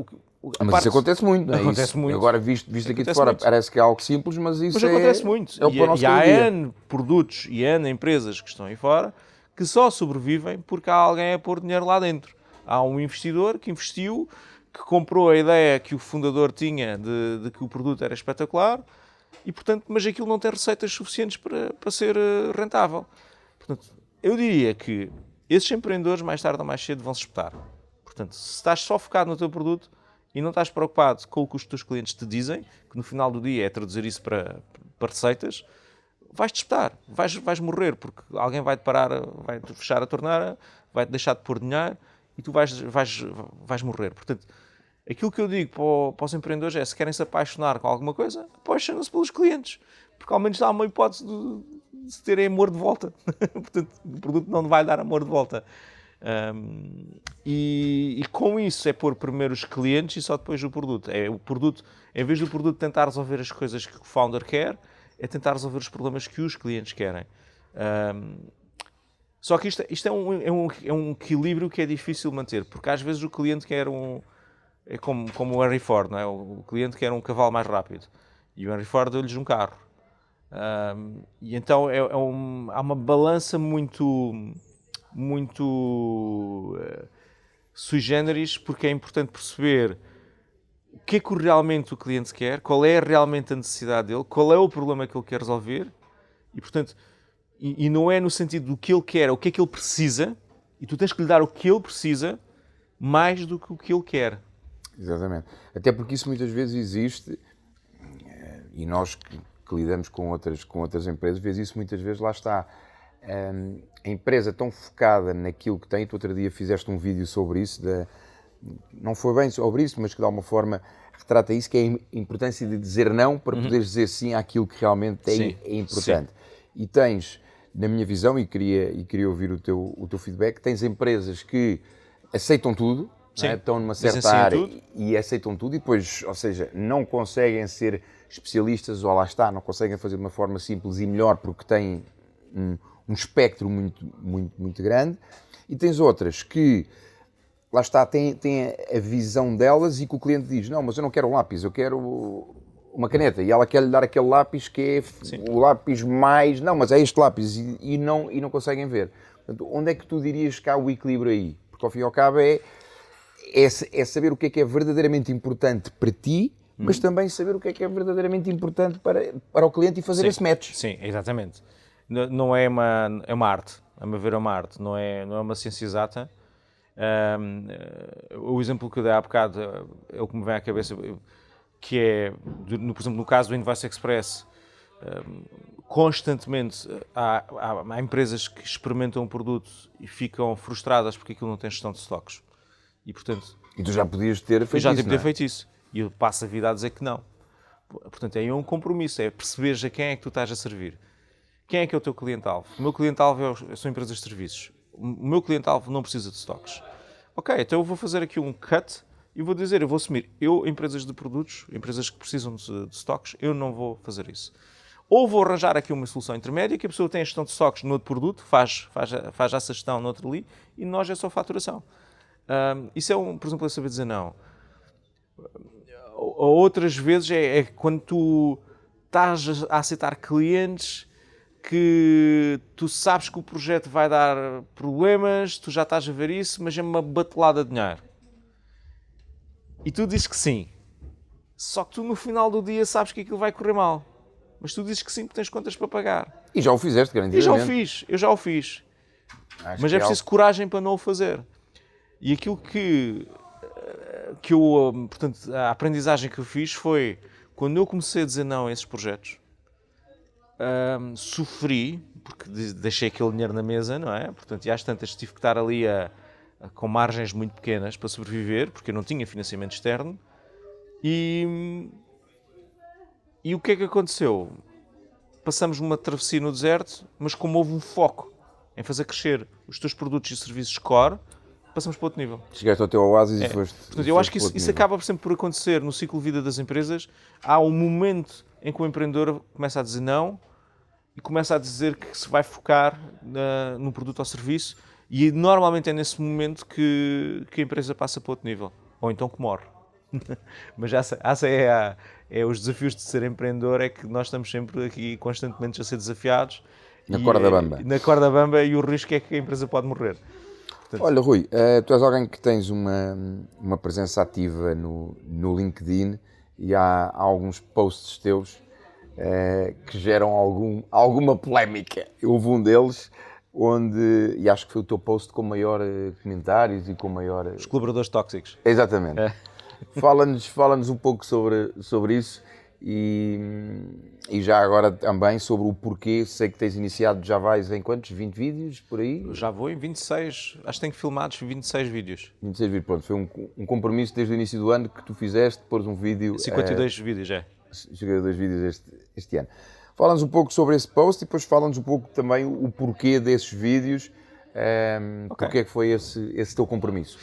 mas isso acontece muito, não é? Acontece muito. Agora, visto aqui de fora, parece que é algo simples, mas isso acontece muito. É o nosso e há N produtos e N empresas que estão aí fora que só sobrevivem porque há alguém a pôr dinheiro lá dentro. Há um investidor que investiu, que comprou a ideia que o fundador tinha de que o produto era espetacular, e, portanto, mas aquilo não tem receitas suficientes para ser rentável. Portanto, eu diria que esses empreendedores, mais tarde ou mais cedo, vão se espetar. Portanto, se estás só focado no teu produto e não estás preocupado com o que os teus clientes te dizem, que no final do dia é traduzir isso para receitas, vais-te espetar, vais morrer, porque alguém vai-te parar, vai-te fechar a torneira, vai-te deixar de pôr dinheiro e tu vais morrer. Portanto, aquilo que eu digo para os empreendedores é, se querem se apaixonar com alguma coisa, apaixonem-se pelos clientes, porque ao menos há uma hipótese de terem amor de volta. Portanto, o produto não vai dar amor de volta. E com isso é pôr primeiro os clientes e só depois o produto. É o produto, em vez do produto tentar resolver as coisas que o founder quer, é tentar resolver os problemas que os clientes querem. Só que isto é um equilíbrio que é difícil manter, porque às vezes o cliente quer é como o Henry Ford, não é? O cliente quer um cavalo mais rápido e o Henry Ford deu-lhes um carro. E então há uma balança muito sui generis, porque é importante perceber o que é que realmente o cliente quer, qual é realmente a necessidade dele, qual é o problema que ele quer resolver, e portanto, e não é no sentido do que ele quer, o que é que ele precisa, e tu tens que lhe dar o que ele precisa mais do que o que ele quer. Exatamente. Até porque isso muitas vezes existe, e nós que lidamos com outras empresas, vês isso muitas vezes, lá está. A empresa tão focada naquilo que tem, tu outro dia fizeste um vídeo sobre isso, não foi bem sobre isso, mas que de alguma forma retrata isso, que é a importância de dizer não para poderes dizer sim àquilo que realmente é importante. Sim. E tens, na minha visão, e queria ouvir o teu feedback, tens empresas que aceitam tudo, não é? Estão numa certa área e aceitam tudo, e depois, ou seja, não conseguem ser especialistas, ou lá está, não conseguem fazer de uma forma simples e melhor porque têm um espectro muito grande, e tens outras que, lá está, têm a visão delas e que o cliente diz, não, mas eu não quero um lápis, eu quero uma caneta, e ela quer-lhe dar aquele lápis que é o lápis mais, não, mas é este lápis, e não conseguem ver. Portanto, onde é que tu dirias que há o equilíbrio aí? Porque ao fim e ao cabo é saber o que é verdadeiramente importante para ti, mas também saber o que é verdadeiramente importante para o cliente e fazer esse match. Sim, exatamente. Não é uma arte, a meu ver é uma arte, não é uma ciência exata. O exemplo que eu dei há bocado é o que me vem à cabeça, que é, por exemplo, no caso do Invoice Express, constantemente há empresas que experimentam um produto e ficam frustradas porque aquilo não tem gestão de stocks. E, portanto, tu já podias ter feito isso, eu já podia ter feito isso. E eu passo a vida a dizer que não. Portanto, aí é um compromisso, é perceberes a quem é que tu estás a servir. Quem é que é o teu cliente-alvo? O meu cliente-alvo são empresas de serviços. O meu cliente-alvo não precisa de stocks. Ok, então eu vou fazer aqui um cut e vou dizer, eu vou assumir, empresas de produtos, empresas que precisam de stocks, eu não vou fazer isso. Ou vou arranjar aqui uma solução intermédia, que a pessoa tem a gestão de stocks no outro produto, faz essa gestão no outro ali, e nós é só faturação. Isso é, por exemplo, é saber dizer não. Outras vezes é quando tu estás a aceitar clientes que tu sabes que o projeto vai dar problemas, tu já estás a ver isso, mas é uma batelada de dinheiro. E tu dizes que sim. Só que tu no final do dia sabes que aquilo vai correr mal. Mas tu dizes que sim porque tens contas para pagar. E já o fizeste, garantidamente. Eu já o fiz. Mas é preciso coragem para não o fazer. E aquilo que eu, portanto, a aprendizagem que eu fiz foi, quando eu comecei a dizer não a esses projetos, sofri, porque deixei aquele dinheiro na mesa, não é? Portanto, e às tantas tive que estar ali com margens muito pequenas para sobreviver, porque eu não tinha financiamento externo. E o que é que aconteceu? Passamos uma travessia no deserto, mas como houve um foco em fazer crescer os teus produtos e serviços core, passamos para outro nível. Chegaste ao teu oásis e foste. Portanto, eu acho que isso acaba sempre por acontecer no ciclo de vida das empresas. Há um momento em que o empreendedor começa a dizer não e começa a dizer que se vai focar no produto ou serviço, e normalmente é nesse momento que a empresa passa para outro nível. Ou então que morre. Mas essa é os desafios de ser empreendedor, é que nós estamos sempre aqui constantemente a ser desafiados. Na corda bamba. Na corda bamba, e o risco é que a empresa pode morrer. Portanto, Olha, Rui, tu és alguém que tens uma presença ativa no LinkedIn e há alguns posts teus que geram alguma polémica. Houve um deles onde, e acho que foi o teu post com maior comentários e com maior... os colaboradores tóxicos. Exatamente. É. Fala-nos um pouco sobre isso e já agora também sobre o porquê. Sei que tens iniciado, já vais em quantos? 20 vídeos por aí? Eu já vou em 26, acho que tenho filmados 26 vídeos. 26 vídeos, pronto. Foi um compromisso desde o início do ano que tu fizeste, pôs um vídeo... 52 vídeos, é. 52 vídeos este ano. Fala-nos um pouco sobre esse post e depois fala-nos um pouco também o porquê desses vídeos, porque é que foi esse teu compromisso.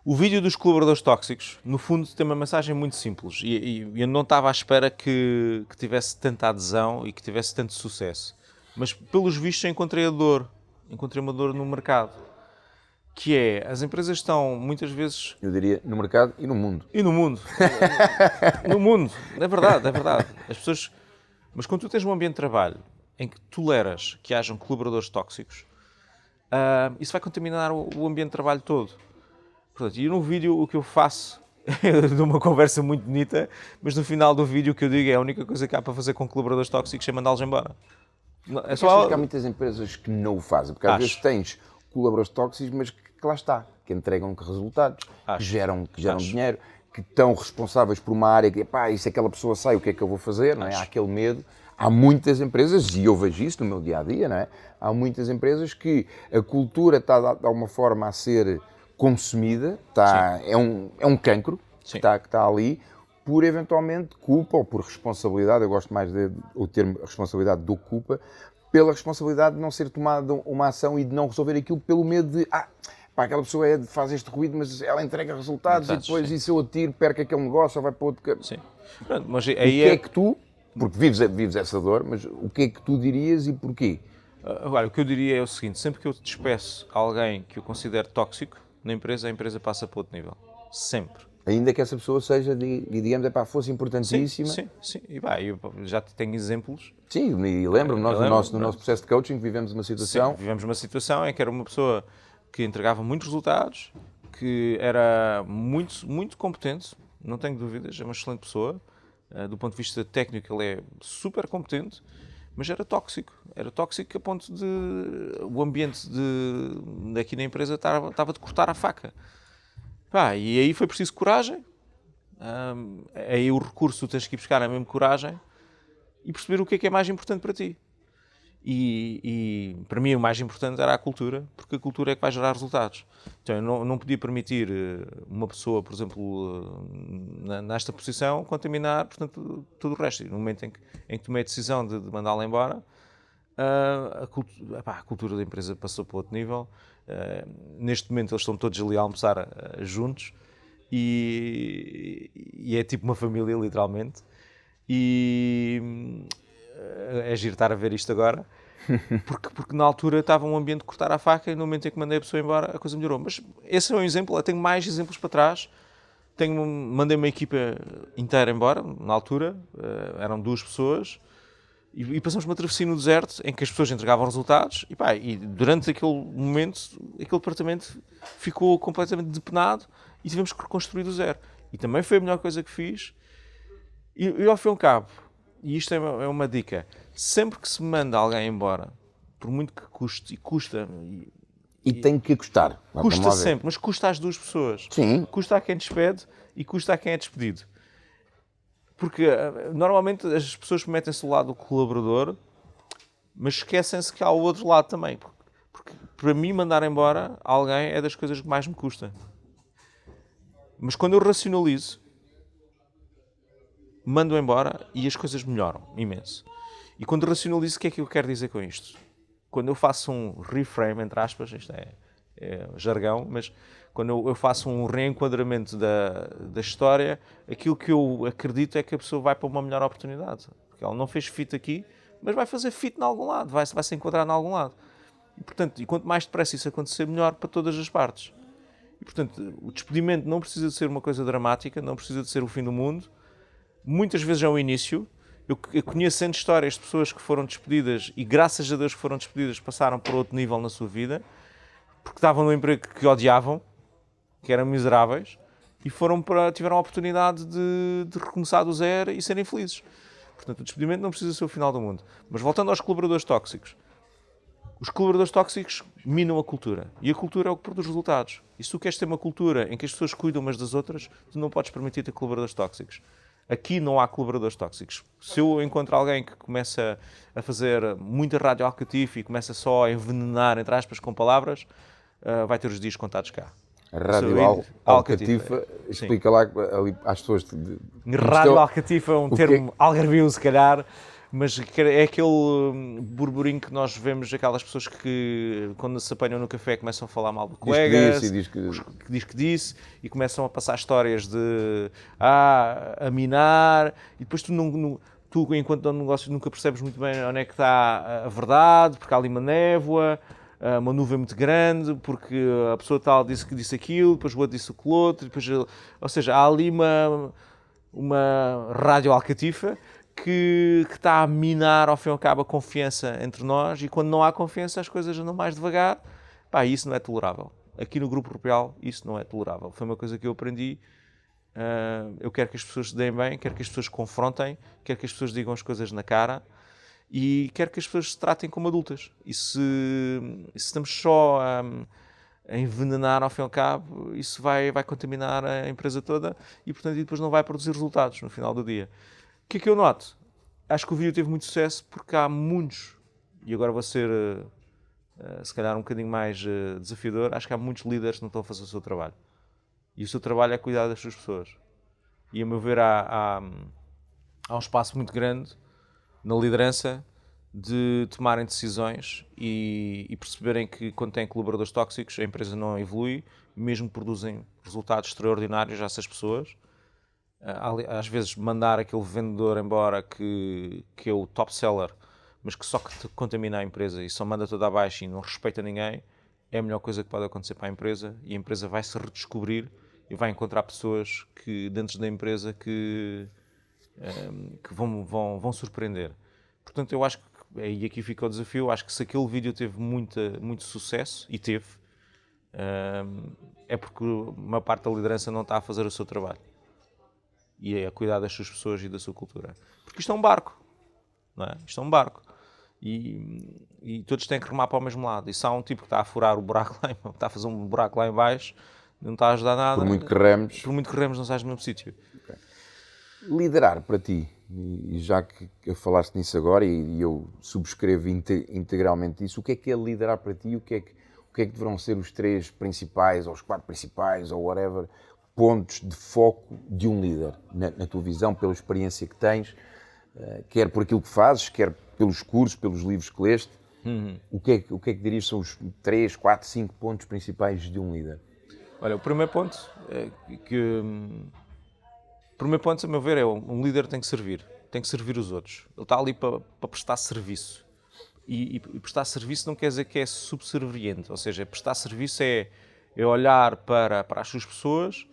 O vídeo dos colaboradores tóxicos, no fundo, tem uma mensagem muito simples e eu não estava à espera que tivesse tanta adesão e que tivesse tanto sucesso. Mas, pelos vistos, encontrei uma dor no mercado, que é, as empresas estão, muitas vezes... Eu diria, no mercado e no mundo. E no mundo. No mundo, é verdade, é verdade. As pessoas... Mas quando tu tens um ambiente de trabalho em que toleras que hajam colaboradores tóxicos, isso vai contaminar o ambiente de trabalho todo. Portanto, e no vídeo o que eu faço é de uma conversa muito bonita, mas no final do vídeo o que eu digo é a única coisa que há para fazer com colaboradores tóxicos é mandá-los embora. É só... que há muitas empresas que não o fazem, porque às vezes tens colaboradores tóxicos, mas que lá está, que entregam resultados, que geram dinheiro, que estão responsáveis por uma área que, pá, e se aquela pessoa sai, o que é que eu vou fazer? Não é? Há aquele medo. Há muitas empresas, e eu vejo isso no meu dia-a-dia, não é? Há muitas empresas que a cultura está de alguma forma a ser consumida, é um cancro que está ali, por eventualmente culpa ou por responsabilidade, eu gosto mais do termo responsabilidade do culpa, pela responsabilidade de não ser tomada uma ação e de não resolver aquilo pelo medo de, pá, aquela pessoa faz este ruído, mas ela entrega resultados e depois e se eu atiro, perco aquele negócio ou vai para outro... Sim. Pronto, mas aí o que é que tu, porque vives essa dor, mas o que é que tu dirias e porquê? Agora, o que eu diria é o seguinte, sempre que eu despeço alguém que eu considero tóxico na empresa, a empresa passa para outro nível. Sempre. Ainda que essa pessoa seja, digamos, fosse importantíssima. Sim. E eu já tenho exemplos. Sim, e lembro-me, nós no nosso processo de coaching vivemos uma situação... Sim, vivemos uma situação em que era uma pessoa que entregava muitos resultados, que era muito, muito competente, não tenho dúvidas, é uma excelente pessoa. Do ponto de vista técnico, ele é super competente, mas era tóxico. Era tóxico a ponto de o ambiente daqui na empresa estava de cortar a faca. E aí foi preciso coragem. Aí o recurso tu tens que ir buscar a mesma coragem e perceber o que é mais importante para ti. E para mim o mais importante era a cultura, porque a cultura é que vai gerar resultados. Então eu não podia permitir uma pessoa, por exemplo, nesta posição, contaminar, portanto, todo o resto. E no momento em que tomei a decisão de mandá-la embora, a cultura da empresa passou para outro nível. Neste momento eles estão todos ali a almoçar juntos e é tipo uma família, literalmente. E é giro estar a ver isto agora, porque na altura estava um ambiente de cortar a faca e no momento em que mandei a pessoa embora a coisa melhorou. Mas esse é um exemplo, eu tenho mais exemplos para trás. Mandei uma equipa inteira embora, na altura, eram 2 pessoas, e passamos uma travessia no deserto em que as pessoas entregavam resultados e durante aquele momento, aquele departamento ficou completamente depenado e tivemos que reconstruir do zero. E também foi a melhor coisa que fiz. E ao fim e ao cabo, e isto é uma dica, sempre que se manda alguém embora, por muito que custe, e custa... E tem que custar. Custa sempre, mas custa às 2 pessoas. Sim. Custa a quem despede e custa a quem é despedido. Porque normalmente as pessoas metem-se do lado do colaborador, mas esquecem-se que há o outro lado também. Porque para mim mandar embora alguém é das coisas que mais me custa. Mas quando eu racionalizo, mando embora e as coisas melhoram imenso. E quando racionalizo, o que é que eu quero dizer com isto? Quando eu faço um reframe, entre aspas, isto é jargão, mas quando eu faço um reenquadramento da história, aquilo que eu acredito é que a pessoa vai para uma melhor oportunidade. Porque ela não fez fit aqui, mas vai fazer fit em algum lado, vai se enquadrar em algum lado. E, portanto, quanto mais depressa isso acontecer, melhor para todas as partes. E, portanto, o despedimento não precisa de ser uma coisa dramática, não precisa de ser o fim do mundo. Muitas vezes é o início, Eu conheço N histórias de pessoas que foram despedidas e graças a Deus que foram despedidas passaram para outro nível na sua vida porque estavam num emprego que odiavam, que eram miseráveis e tiveram a oportunidade de recomeçar do zero e serem felizes. Portanto, o despedimento não precisa ser o final do mundo. Mas voltando aos colaboradores tóxicos. Os colaboradores tóxicos minam a cultura. E a cultura é o que produz resultados. E se tu queres ter uma cultura em que as pessoas cuidam umas das outras, tu não podes permitir ter colaboradores tóxicos. Aqui não há colaboradores tóxicos. Se eu encontro alguém que começa a fazer muita rádio alcatifa e começa só a envenenar, entre aspas, com palavras, vai ter os dias contados cá. A rádio alcatifa, explica lá ali às pessoas. Rádio alcatifa é um termo algarvio, se calhar, mas é aquele burburinho que nós vemos, aquelas pessoas que, quando se apanham no café, começam a falar mal de colegas, diz que disse, e começam a passar histórias de a minar, e depois tu, enquanto dono de negócio, nunca percebes muito bem onde é que está a verdade, porque há ali uma névoa, uma nuvem muito grande, porque a pessoa tal disse que disse aquilo, depois o outro disse aquilo outro, depois, ou seja, há ali uma rádio alcatifa que está a minar, ao fim e ao cabo, a confiança entre nós, e quando não há confiança as coisas andam mais devagar. Pá, isso não é tolerável. Aqui no Grupo Rupial isso não é tolerável. Foi uma coisa que eu aprendi. Eu quero que as pessoas se deem bem, quero que as pessoas confrontem, quero que as pessoas digam as coisas na cara e quero que as pessoas se tratem como adultas. E se estamos só a envenenar, ao fim e ao cabo, isso vai contaminar a empresa toda e, portanto, depois não vai produzir resultados no final do dia. O que é que eu noto? Acho que o vídeo teve muito sucesso porque há muitos, e agora vou ser se calhar um bocadinho mais desafiador, acho que há muitos líderes que não estão a fazer o seu trabalho. E o seu trabalho é cuidar das suas pessoas. E a meu ver há um espaço muito grande na liderança de tomarem decisões e perceberem que quando têm colaboradores tóxicos a empresa não evolui, mesmo produzem resultados extraordinários a essas pessoas. Às vezes mandar aquele vendedor embora que é o top seller, mas que só contamina a empresa e só manda toda abaixo e não respeita ninguém, é a melhor coisa que pode acontecer para a empresa, e a empresa vai se redescobrir e vai encontrar pessoas que dentro da empresa que vão surpreender. Portanto, eu acho que, e aqui fica o desafio, acho que se aquele vídeo teve muito sucesso, e teve, é porque uma parte da liderança não está a fazer o seu trabalho. E é a cuidar das suas pessoas e da sua cultura. Porque isto é um barco, não é? Isto é um barco. E todos têm que remar para o mesmo lado. E se há um tipo que está a furar o buraco lá, está a fazer um buraco lá em baixo, não está a ajudar nada. Por muito que remos, não sais no mesmo sítio. Okay. Liderar para ti, e já que falaste nisso agora, e eu subscrevo integralmente isso, o que é liderar para ti? O que é que deverão ser os 3 principais, ou os 4 principais, ou whatever, pontos de foco de um líder, na tua visão, pela experiência que tens, quer por aquilo que fazes, quer pelos cursos, pelos livros que leste? O que é que dirias são os 3, 4, 5 pontos principais de um líder? Olha, o primeiro ponto, a meu ver, é um líder tem que servir os outros. Ele está ali para prestar serviço. E prestar serviço não quer dizer que é subserviente, ou seja, prestar serviço é olhar para as suas pessoas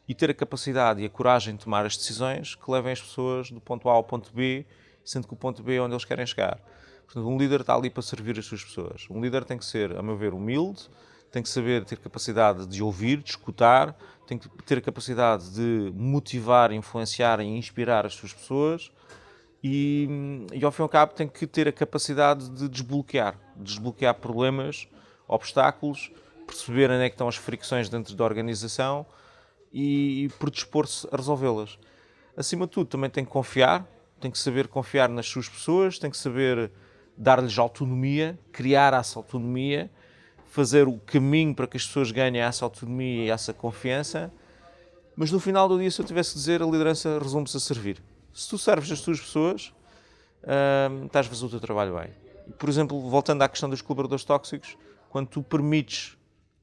e ter a capacidade e a coragem de tomar as decisões que levem as pessoas do ponto A ao ponto B, sendo que o ponto B é onde eles querem chegar. Portanto, um líder está ali para servir as suas pessoas. Um líder tem que ser, a meu ver, humilde, tem que saber ter capacidade de ouvir, de escutar, tem que ter a capacidade de motivar, influenciar e inspirar as suas pessoas e ao fim e ao cabo tem que ter a capacidade de desbloquear problemas, obstáculos, perceber onde é que estão as fricções dentro da organização e predispor-se a resolvê-las. Acima de tudo, também tem que confiar, tem que saber confiar nas suas pessoas, tem que saber dar-lhes autonomia, criar essa autonomia, fazer o caminho para que as pessoas ganhem essa autonomia e essa confiança. Mas no final do dia, se eu tivesse que dizer, a liderança resume-se a servir. Se tu serves as tuas pessoas, estás a fazer o teu trabalho bem. Por exemplo, voltando à questão dos colaboradores tóxicos, quando tu permites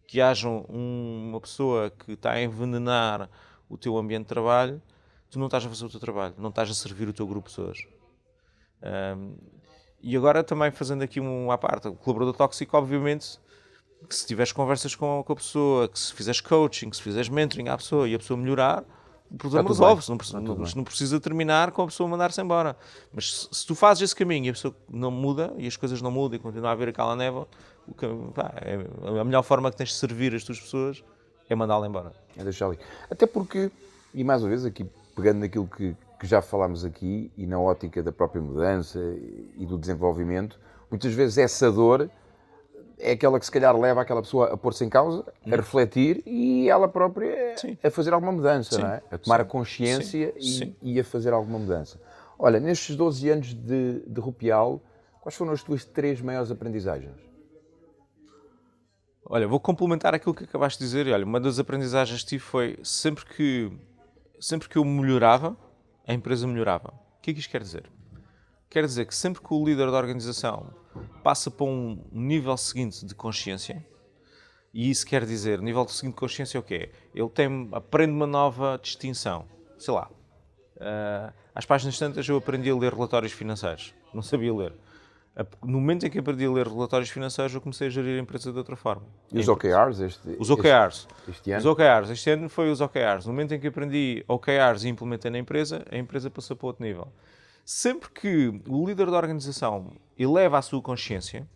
que haja uma pessoa que está a envenenar o teu ambiente de trabalho, tu não estás a fazer o teu trabalho, não estás a servir o teu grupo de pessoas. E agora também fazendo aqui à parte, o colaborador tóxico, obviamente, que se tiveres conversas com a pessoa, que se fizeres coaching, que se fizeres mentoring à pessoa e a pessoa melhorar, o problema resolve-se. Não precisa terminar com a pessoa mandar-se embora. Mas se tu fazes esse caminho e a pessoa não muda, e as coisas não mudam e continua a haver aquela névoa, a melhor forma que tens de servir as tuas pessoas é mandá-la embora. É deixar ali. Até porque, e mais uma vez aqui, pegando naquilo que já falámos aqui e na ótica da própria mudança e do desenvolvimento, muitas vezes essa dor é aquela que se calhar leva aquela pessoa a pôr-se em causa, a refletir e ela própria a fazer alguma mudança, não é? A tomar a consciência e a fazer alguma mudança. Olha, nestes 12 anos de Rupial, quais foram as tuas 3 maiores aprendizagens? Olha, vou complementar aquilo que acabaste de dizer. Olha, uma das aprendizagens que tive foi sempre que eu melhorava, a empresa melhorava. O que é que isto quer dizer? Quer dizer que sempre que o líder da organização passa para um nível seguinte de consciência, e isso quer dizer, nível seguinte de consciência é o quê? Ele aprende uma nova distinção. Sei lá, às páginas tantas eu aprendi a ler relatórios financeiros. Não sabia ler. No momento em que aprendi a ler relatórios financeiros, eu comecei a gerir a empresa de outra forma. E os OKRs? Os OKRs. Este ano? Os OKRs. Este ano foi os OKRs. No momento em que aprendi OKRs e implementei na empresa, a empresa passou para outro nível. Sempre que o líder da organização eleva a sua consciência,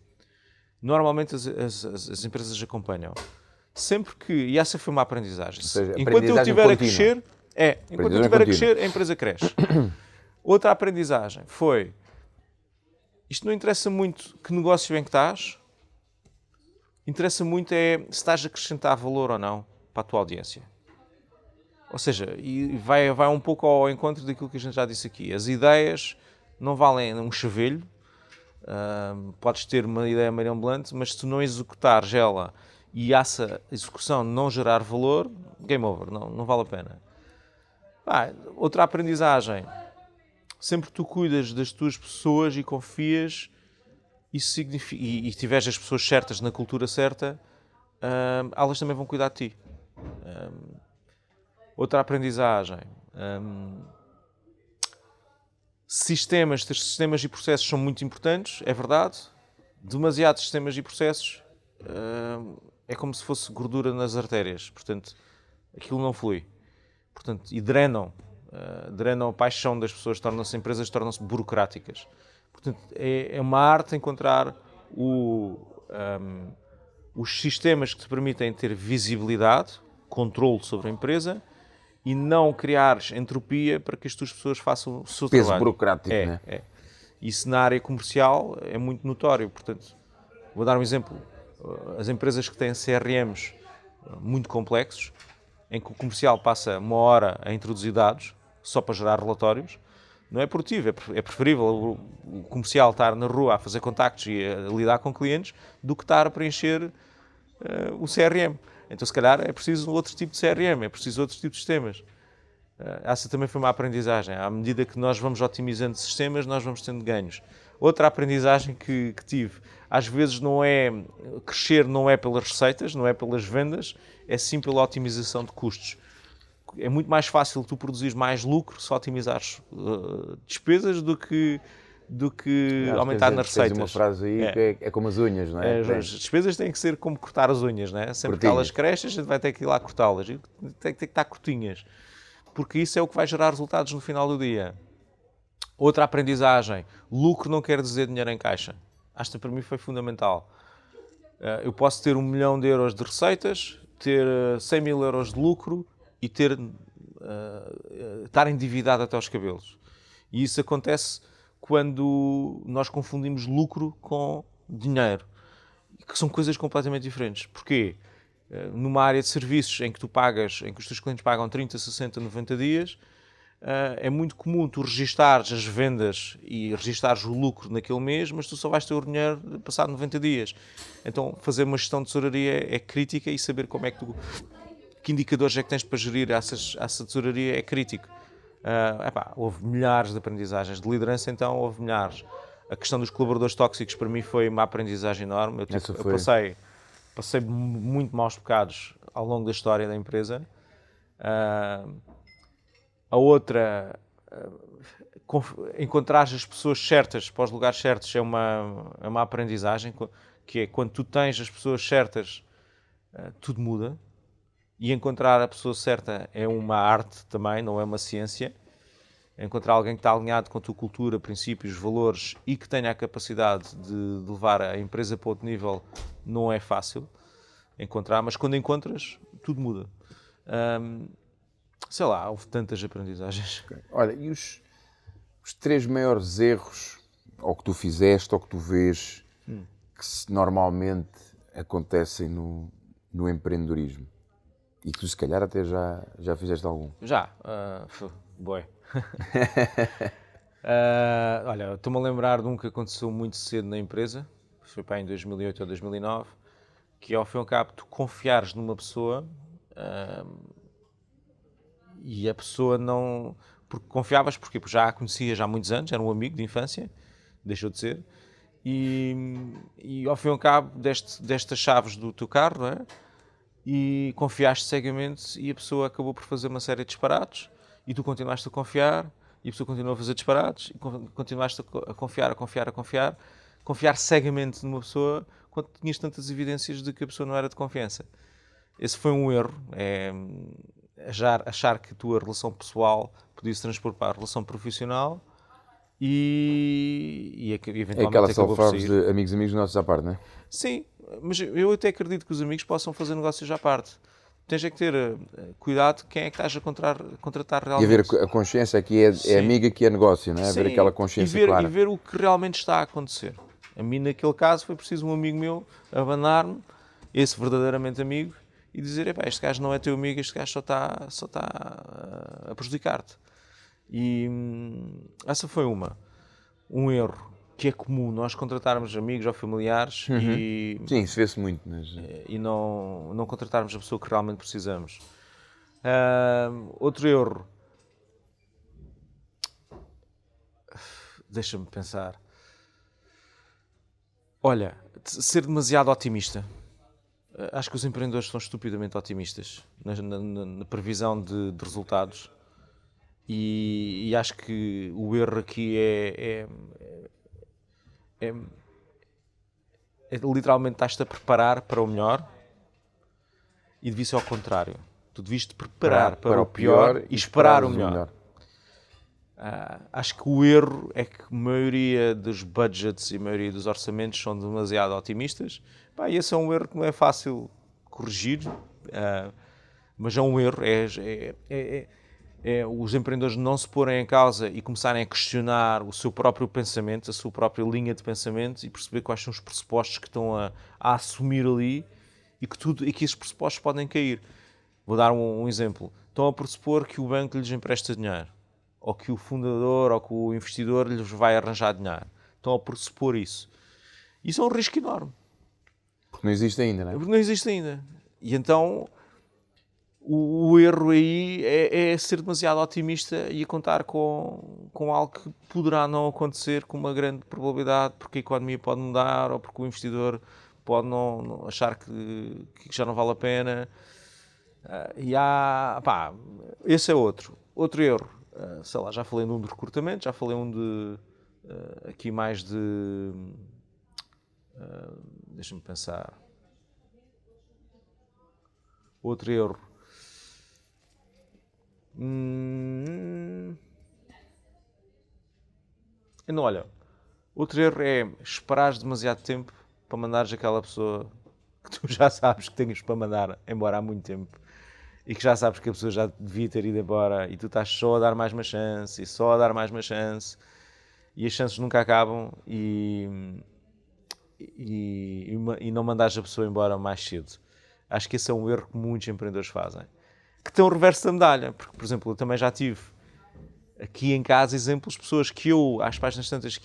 normalmente as empresas acompanham. Sempre que... E essa foi uma aprendizagem. Ou seja, enquanto eu estiver a crescer... enquanto eu estiver a crescer, a empresa cresce. Outra aprendizagem foi... Isto não interessa muito que negócio em que estás, interessa muito é se estás a acrescentar valor ou não para a tua audiência. Ou seja, e vai um pouco ao encontro daquilo que a gente já disse aqui. As ideias não valem um chavelho, podes ter uma ideia mirabolante, mas se tu não executares ela e essa execução não gerar valor, game over, não vale a pena. Outra aprendizagem... Sempre que tu cuidas das tuas pessoas e confias e tiveres as pessoas certas na cultura certa, elas também vão cuidar de ti. Outra aprendizagem. Ter sistemas e processos são muito importantes, é verdade. Demasiados sistemas e processos é como se fosse gordura nas artérias. Portanto, aquilo não flui. Portanto, e drenam a paixão das pessoas, empresas tornam-se burocráticas. Portanto, é uma arte encontrar os sistemas que te permitem ter visibilidade, controle sobre a empresa e não criares entropia para que as tuas pessoas façam o seu trabalho. Peso burocrático, não é? É. Isso na área comercial é muito notório. Portanto, vou dar um exemplo. As empresas que têm CRMs muito complexos, em que o comercial passa 1 hora a introduzir dados, só para gerar relatórios, não é produtivo. É preferível o comercial estar na rua a fazer contactos e a lidar com clientes do que estar a preencher o CRM. Então, se calhar, é preciso outro tipo de CRM, é preciso outro tipo de sistemas. Essa também foi uma aprendizagem. À medida que nós vamos otimizando sistemas, nós vamos tendo ganhos. Outra aprendizagem que tive, às vezes crescer não é pelas receitas, não é pelas vendas, é sim pela otimização de custos. É muito mais fácil tu produzires mais lucro se otimizares despesas do que aumentar nas receitas. Tens uma frase aí que é como as unhas, não é? As despesas têm que ser como cortar as unhas, não é? Sempre que elas crescem, a gente vai ter que ir lá cortá-las. Tem que estar curtinhas. Porque isso é o que vai gerar resultados no final do dia. Outra aprendizagem. Lucro não quer dizer dinheiro em caixa. Esta para mim foi fundamental. Eu posso ter 1 milhão de euros de receitas, ter 100 mil euros de lucro e estar endividado até aos cabelos. E isso acontece quando nós confundimos lucro com dinheiro, que são coisas completamente diferentes. Porquê? Numa área de serviços em que os teus clientes pagam 30, 60, 90 dias, é muito comum tu registares as vendas e registares o lucro naquele mês, mas tu só vais ter o dinheiro passado 90 dias. Então, fazer uma gestão de tesouraria é crítica e saber que indicadores é que tens para gerir essa tesouraria é crítico. Houve milhares de aprendizagens. De liderança, então, houve milhares. A questão dos colaboradores tóxicos, para mim, foi uma aprendizagem enorme. Eu passei muito maus bocados ao longo da história da empresa. A outra, encontrar as pessoas certas para os lugares certos é uma aprendizagem, que é quando tu tens as pessoas certas, tudo muda. E encontrar a pessoa certa é uma arte também, não é uma ciência. Encontrar alguém que está alinhado com a tua cultura, princípios, valores e que tenha a capacidade de levar a empresa para outro nível não é fácil encontrar, mas quando encontras, tudo muda. Sei lá, houve tantas aprendizagens. Okay. Olha, e os 3 maiores erros, ou que tu fizeste, ou que tu vês, que normalmente acontecem no empreendedorismo? E que tu, se calhar, até já fizeste algum? Já, boi. Olha, estou-me a lembrar de um que aconteceu muito cedo na empresa, foi para em 2008 ou 2009, que ao fim e ao cabo tu confiares numa pessoa e a pessoa não... Porque confiavas, porque já a conhecias há muitos anos, era um amigo de infância, deixou de ser, e ao fim e ao cabo deste as chaves do teu carro, não é? E confiaste cegamente e a pessoa acabou por fazer uma série de disparates e tu continuaste a confiar e a pessoa continuou a fazer disparates e continuaste a confiar cegamente numa pessoa quando tinhas tantas evidências de que a pessoa não era de confiança. Esse foi um erro, achar que a tua relação pessoal podia se transpor para a relação profissional e eventualmente aquela acabou por self-farms de amigos nossos à parte, não é? Sim, mas eu até acredito que os amigos possam fazer negócios à parte. Tens é que ter cuidado quem é que estás a contratar realmente. E haver a consciência aqui é amiga que é negócio, não é? Sim, Haver aquela consciência clara. E ver o que realmente está a acontecer. A mim, naquele caso, foi preciso um amigo meu abanar-me, esse verdadeiramente amigo, e dizer, epá, este gajo não é teu amigo, este gajo só está a prejudicar-te. E essa foi um erro que é comum, nós contratarmos amigos ou familiares Sim, isso vê-se muito. Mas... e não contratarmos a pessoa que realmente precisamos. Outro erro. Deixa-me pensar. Olha, ser demasiado otimista. Acho que os empreendedores são estupidamente otimistas na previsão de resultados. E acho que o erro aqui é literalmente estás-te a preparar para o melhor e devia ser ao contrário. Tu devias te preparar para o pior e esperar o melhor. Acho que o erro é que a maioria dos budgets e a maioria dos orçamentos são demasiado otimistas. E esse é um erro que não é fácil corrigir, mas é um erro. Os empreendedores não se porem em causa e começarem a questionar o seu próprio pensamento, a sua própria linha de pensamento e perceber quais são os pressupostos que estão a assumir ali e que esses pressupostos podem cair. Vou dar um exemplo. Estão a pressupor que o banco lhes empresta dinheiro, ou que o fundador ou que o investidor lhes vai arranjar dinheiro. Estão a pressupor isso. Isso é um risco enorme. Porque não existe ainda, não é? Porque não existe ainda. E então... O erro aí é ser demasiado otimista e a contar com algo que poderá não acontecer com uma grande probabilidade, porque a economia pode mudar ou porque o investidor pode não achar que já não vale a pena. Esse é outro erro. Sei lá, já falei num de recrutamento, já falei aqui mais de... deixa-me pensar. Outro erro. Não, olha, outro erro é esperares demasiado tempo para mandares aquela pessoa que tu já sabes que tens para mandar embora há muito tempo e que já sabes que a pessoa já devia ter ido embora e tu estás só a dar mais uma chance e só a dar mais uma chance e as chances nunca acabam e não mandares a pessoa embora mais cedo. Acho que esse é um erro que muitos empreendedores fazem. Que tem o reverso da medalha, porque, por exemplo, eu também já tive aqui em casa exemplos de pessoas que eu, às páginas tantas,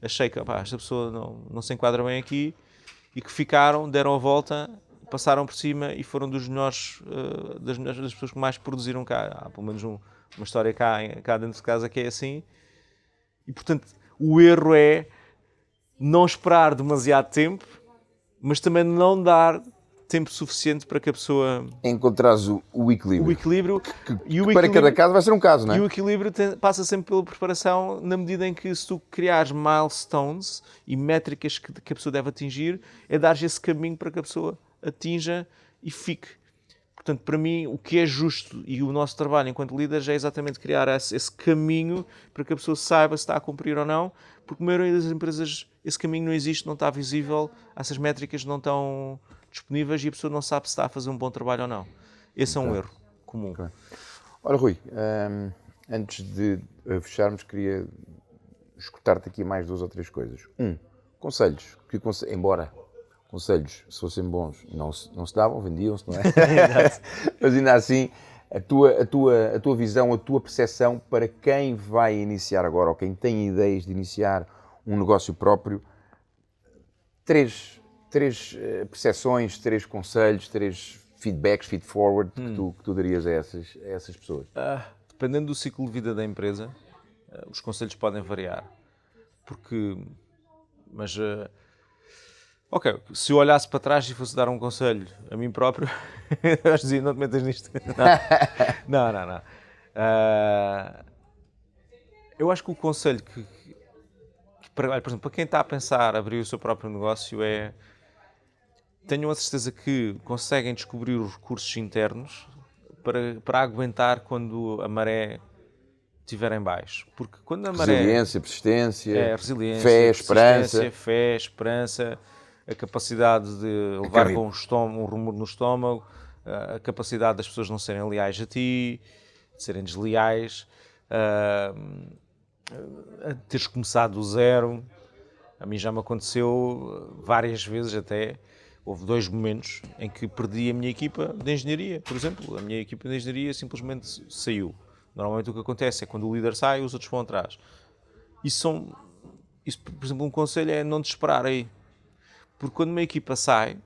achei que esta pessoa não se enquadra bem aqui e que deram a volta, passaram por cima e foram das pessoas que mais produziram cá. Há pelo menos uma história cá dentro de casa que é assim. E, portanto, o erro é não esperar demasiado tempo, mas também não dar tempo suficiente para que a pessoa... Encontrares o equilíbrio. O equilíbrio. Para cada caso vai ser um caso, não é? E o equilíbrio passa sempre pela preparação, na medida em que se tu criares milestones e métricas que a pessoa deve atingir, é dar esse caminho para que a pessoa atinja e fique. Portanto, para mim, o que é justo e o nosso trabalho enquanto líderes é exatamente criar esse caminho para que a pessoa saiba se está a cumprir ou não, porque a maioria das empresas esse caminho não existe, não está visível, essas métricas não estão disponíveis e a pessoa não sabe se está a fazer um bom trabalho ou não. Esse é um erro comum. Okay. Ora, Rui, antes de fecharmos, queria escutar-te aqui mais 2 ou 3 coisas. Conselhos, embora conselhos, se fossem bons, não se davam, vendiam-se, não é? Mas ainda assim, a tua visão, a tua percepção para quem vai iniciar agora, ou quem tem ideias de iniciar um negócio próprio, 3 percepções, 3 conselhos, 3 feedbacks, feed-forward que tu darias a essas pessoas? Dependendo do ciclo de vida da empresa, os conselhos podem variar. Ok, se eu olhasse para trás e fosse dar um conselho a mim próprio, eu dizia, não te metas nisto. Não. Eu acho que o conselho por exemplo, para quem está a pensar abrir o seu próprio negócio tenham a certeza que conseguem descobrir os recursos internos para aguentar quando a maré estiver em baixo. Porque quando a maré... Resiliência, persistência, fé, esperança, a capacidade de levar com um rumor no estômago, a capacidade das pessoas não serem leais a ti, de serem desleais, a teres começado do zero. A mim já me aconteceu várias vezes até. Houve 2 momentos em que perdi a minha equipa de engenharia. Por exemplo, a minha equipa de engenharia simplesmente saiu. Normalmente o que acontece é quando o líder sai, os outros vão atrás. Isso, por exemplo, um conselho é não desesperar aí. Porque quando uma equipa sai,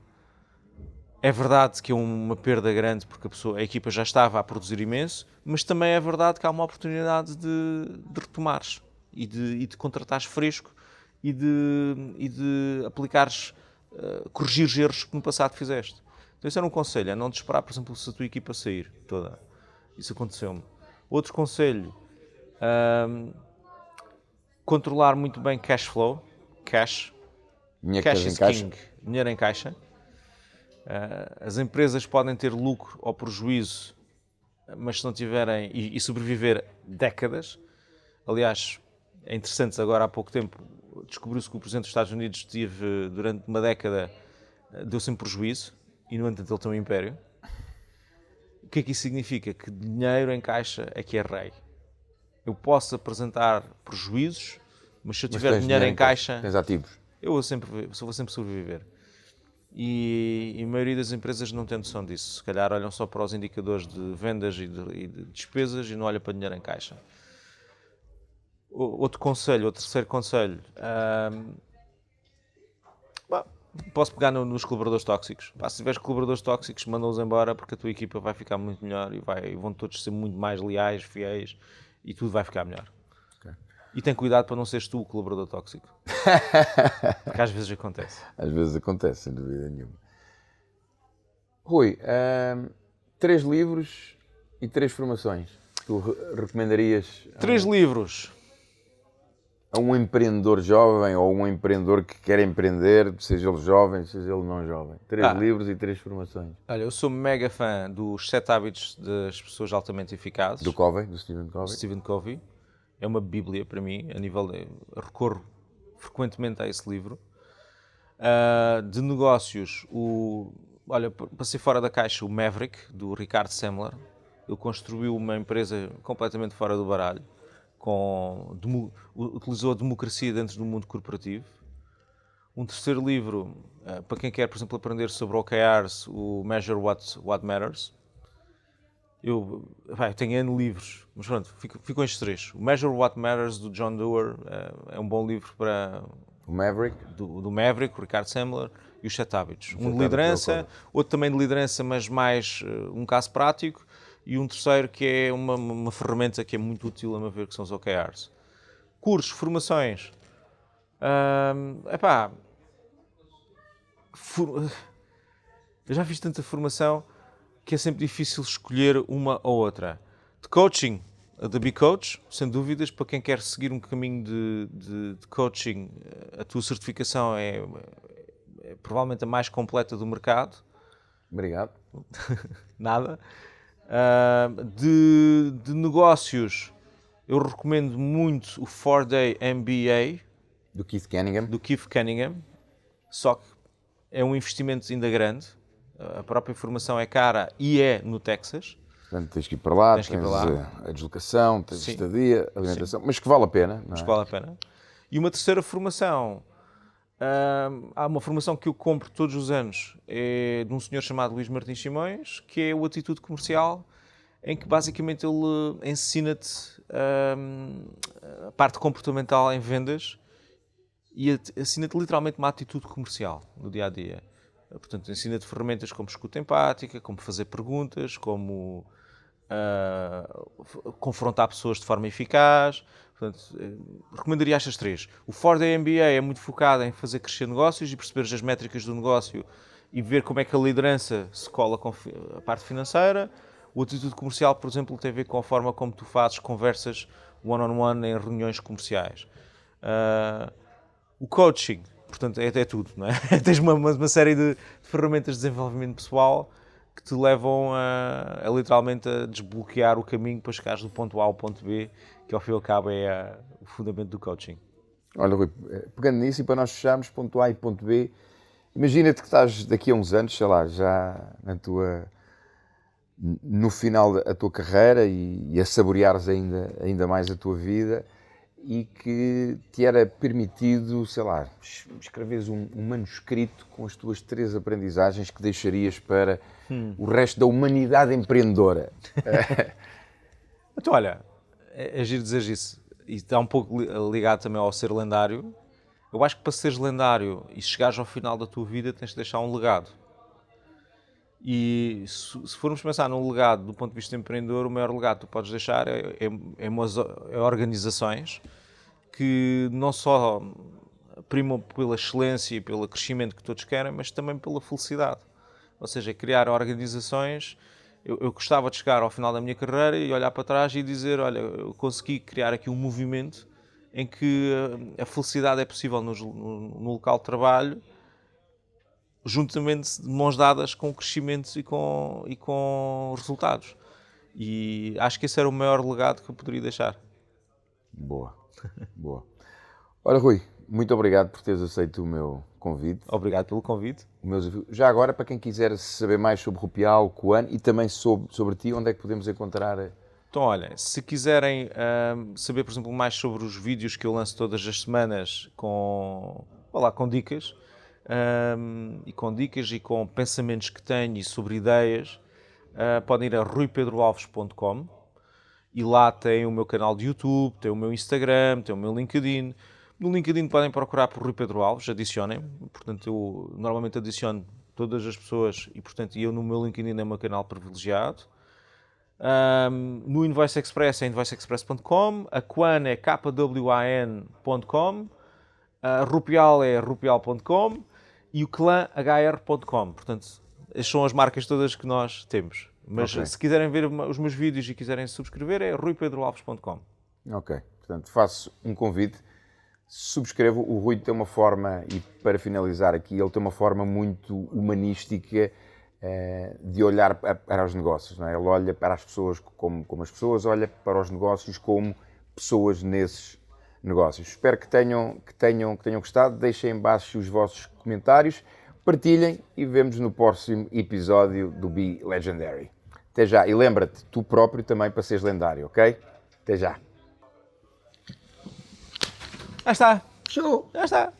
é verdade que é uma perda grande porque a equipa já estava a produzir imenso, mas também é verdade que há uma oportunidade de retomares e de contratares fresco e de aplicares, corrigir erros que no passado fizeste. Então esse era um conselho, é não desesperar, por exemplo, se a tua equipa sair toda. Isso aconteceu-me. Outro conselho, controlar muito bem cash flow, cash is king, dinheiro em caixa. As empresas podem ter lucro ou prejuízo, mas se não tiverem, e sobreviver décadas. Aliás, é interessante, agora há pouco tempo, descobriu-se que o Presidente dos Estados Unidos teve, durante uma década, deu sempre prejuízo, e no entanto ele tem um império. O que é que isso significa? Que dinheiro em caixa é que é rei. Eu posso apresentar prejuízos, mas se eu tiver dinheiro em caixa, tens ativos. eu vou sempre sobreviver. E a maioria das empresas não tem noção disso. Se calhar olham só para os indicadores de vendas e de despesas e não olham para dinheiro em caixa. O terceiro conselho, posso pegar nos colaboradores tóxicos. Se tiveres colaboradores tóxicos, manda-os embora porque a tua equipa vai ficar muito melhor e vão todos ser muito mais leais, fiéis e tudo vai ficar melhor. Okay. E tem cuidado para não seres tu o colaborador tóxico. Porque às vezes acontece. Às vezes acontece, sem dúvida nenhuma. Rui, 3 livros e 3 formações. Tu recomendarias? 3 livros. A um empreendedor jovem ou um empreendedor que quer empreender, seja ele jovem, seja ele não jovem. 3 livros e 3 formações. Olha, eu sou mega fã dos 7 hábitos das pessoas altamente eficazes. Do Covey, do Stephen Covey. Stephen Covey. É uma bíblia para mim, a nível recorro frequentemente a esse livro. De negócios, para ser fora da caixa, o Maverick, do Ricardo Semler. Ele construiu uma empresa completamente fora do baralho. Utilizou a democracia dentro do mundo corporativo. Um terceiro livro, para quem quer, por exemplo, aprender sobre OKRs, o Measure What Matters. Eu tenho N livros, mas pronto, fico estes 3. O Measure What Matters, do John Doerr, é um bom livro para... O Maverick? Do Maverick, o Ricardo Semler, e os 7 hábitos. Um de liderança, outro também de liderança, mas mais um caso prático. E um terceiro que é uma ferramenta que é muito útil a meu ver, que são os OKRs. Cursos, formações. Eu já fiz tanta formação que é sempre difícil escolher uma ou outra. De coaching, a The Be Coach, sem dúvidas, para quem quer seguir um caminho de coaching, a tua certificação é provavelmente a mais completa do mercado. Obrigado. Nada. De negócios, eu recomendo muito o 4-Day MBA Do Keith Cunningham. do Keith Cunningham, só que é um investimento ainda grande. A própria formação é cara e é no Texas. Portanto, tens que ir para lá, Tens que ir tens para lá. a deslocação, tens Sim. a estadia, a alimentação, mas que vale a pena, não é? Mas vale a pena. E uma terceira formação, há uma formação que eu compro todos os anos, é de um senhor chamado Luís Martins Simões, que é o Atitude Comercial, em que basicamente ele ensina-te a parte comportamental em vendas e ensina-te literalmente uma atitude comercial no dia a dia. Portanto, ensina-te ferramentas como escuta empática, como fazer perguntas, como confrontar pessoas de forma eficaz. Portanto, recomendaria estas três. O 4-Day MBA é muito focado em fazer crescer negócios e perceber as métricas do negócio e ver como é que a liderança se cola com a parte financeira. O Atitude Comercial, por exemplo, tem a ver com a forma como tu fazes conversas one-on-one em reuniões comerciais. O coaching, portanto, é tudo, não é? Tens uma série de ferramentas de desenvolvimento pessoal que te levam a literalmente a desbloquear o caminho para chegares do ponto A ao ponto B, que ao fim e ao cabo é o fundamento do coaching. Olha, Rui, pegando nisso e para nós fecharmos, ponto A e ponto B, imagina-te que estás daqui a uns anos, sei lá, já no final da tua carreira e a saboreares ainda mais a tua vida e que te era permitido, sei lá, escreveres um manuscrito com as tuas 3 aprendizagens que deixarias para o resto da humanidade empreendedora. Então, olha, é giro dizer isso. E está um pouco ligado também ao ser lendário. Eu acho que para seres lendário e chegares ao final da tua vida tens de deixar um legado. E se formos pensar num legado do ponto de vista empreendedor, o maior legado que tu podes deixar é organizações que não só primam pela excelência e pelo crescimento que todos querem, mas também pela felicidade. Ou seja, criar organizações. Eu gostava de chegar ao final da minha carreira e olhar para trás e dizer, olha, eu consegui criar aqui um movimento em que a felicidade é possível no local de trabalho, juntamente de mãos dadas com crescimentos e com resultados. E acho que esse era o maior legado que eu poderia deixar. Boa, boa. Olha, Rui, muito obrigado por teres aceito o meu convite. Obrigado pelo convite. Já agora, para quem quiser saber mais sobre Rupial, Kuan e também sobre ti, onde é que podemos encontrar? Então, olha, se quiserem saber, por exemplo, mais sobre os vídeos que eu lanço todas as semanas com dicas, e com pensamentos que tenho e sobre ideias, podem ir a ruipedroalves.com e lá tem o meu canal de YouTube, tem o meu Instagram, tem o meu LinkedIn. No LinkedIn podem procurar por Rui Pedro Alves, adicionem. Portanto, eu normalmente adiciono todas as pessoas e, portanto, eu no meu LinkedIn é o meu canal privilegiado. No Invoice Express é invoiceexpress.com, a Kuan é kwan.com, a Rupial é rupial.com e o clã hr.com. Portanto, estas são as marcas todas que nós temos. Mas se quiserem ver os meus vídeos e quiserem subscrever é ruipedroalves.com. Ok, portanto, faço um convite. Subscrevo. O Rui tem uma forma, e para finalizar aqui, ele tem uma forma muito humanística de olhar para os negócios. Não é? Ele olha para as pessoas como as pessoas, olha para os negócios como pessoas nesses negócios. Espero que tenham gostado. Deixem em baixo os vossos comentários, partilhem e vemos no próximo episódio do Be Legendary. Até já. E lembra-te, tu próprio também para seres lendário, ok? Até já. Já está. Show! Já está.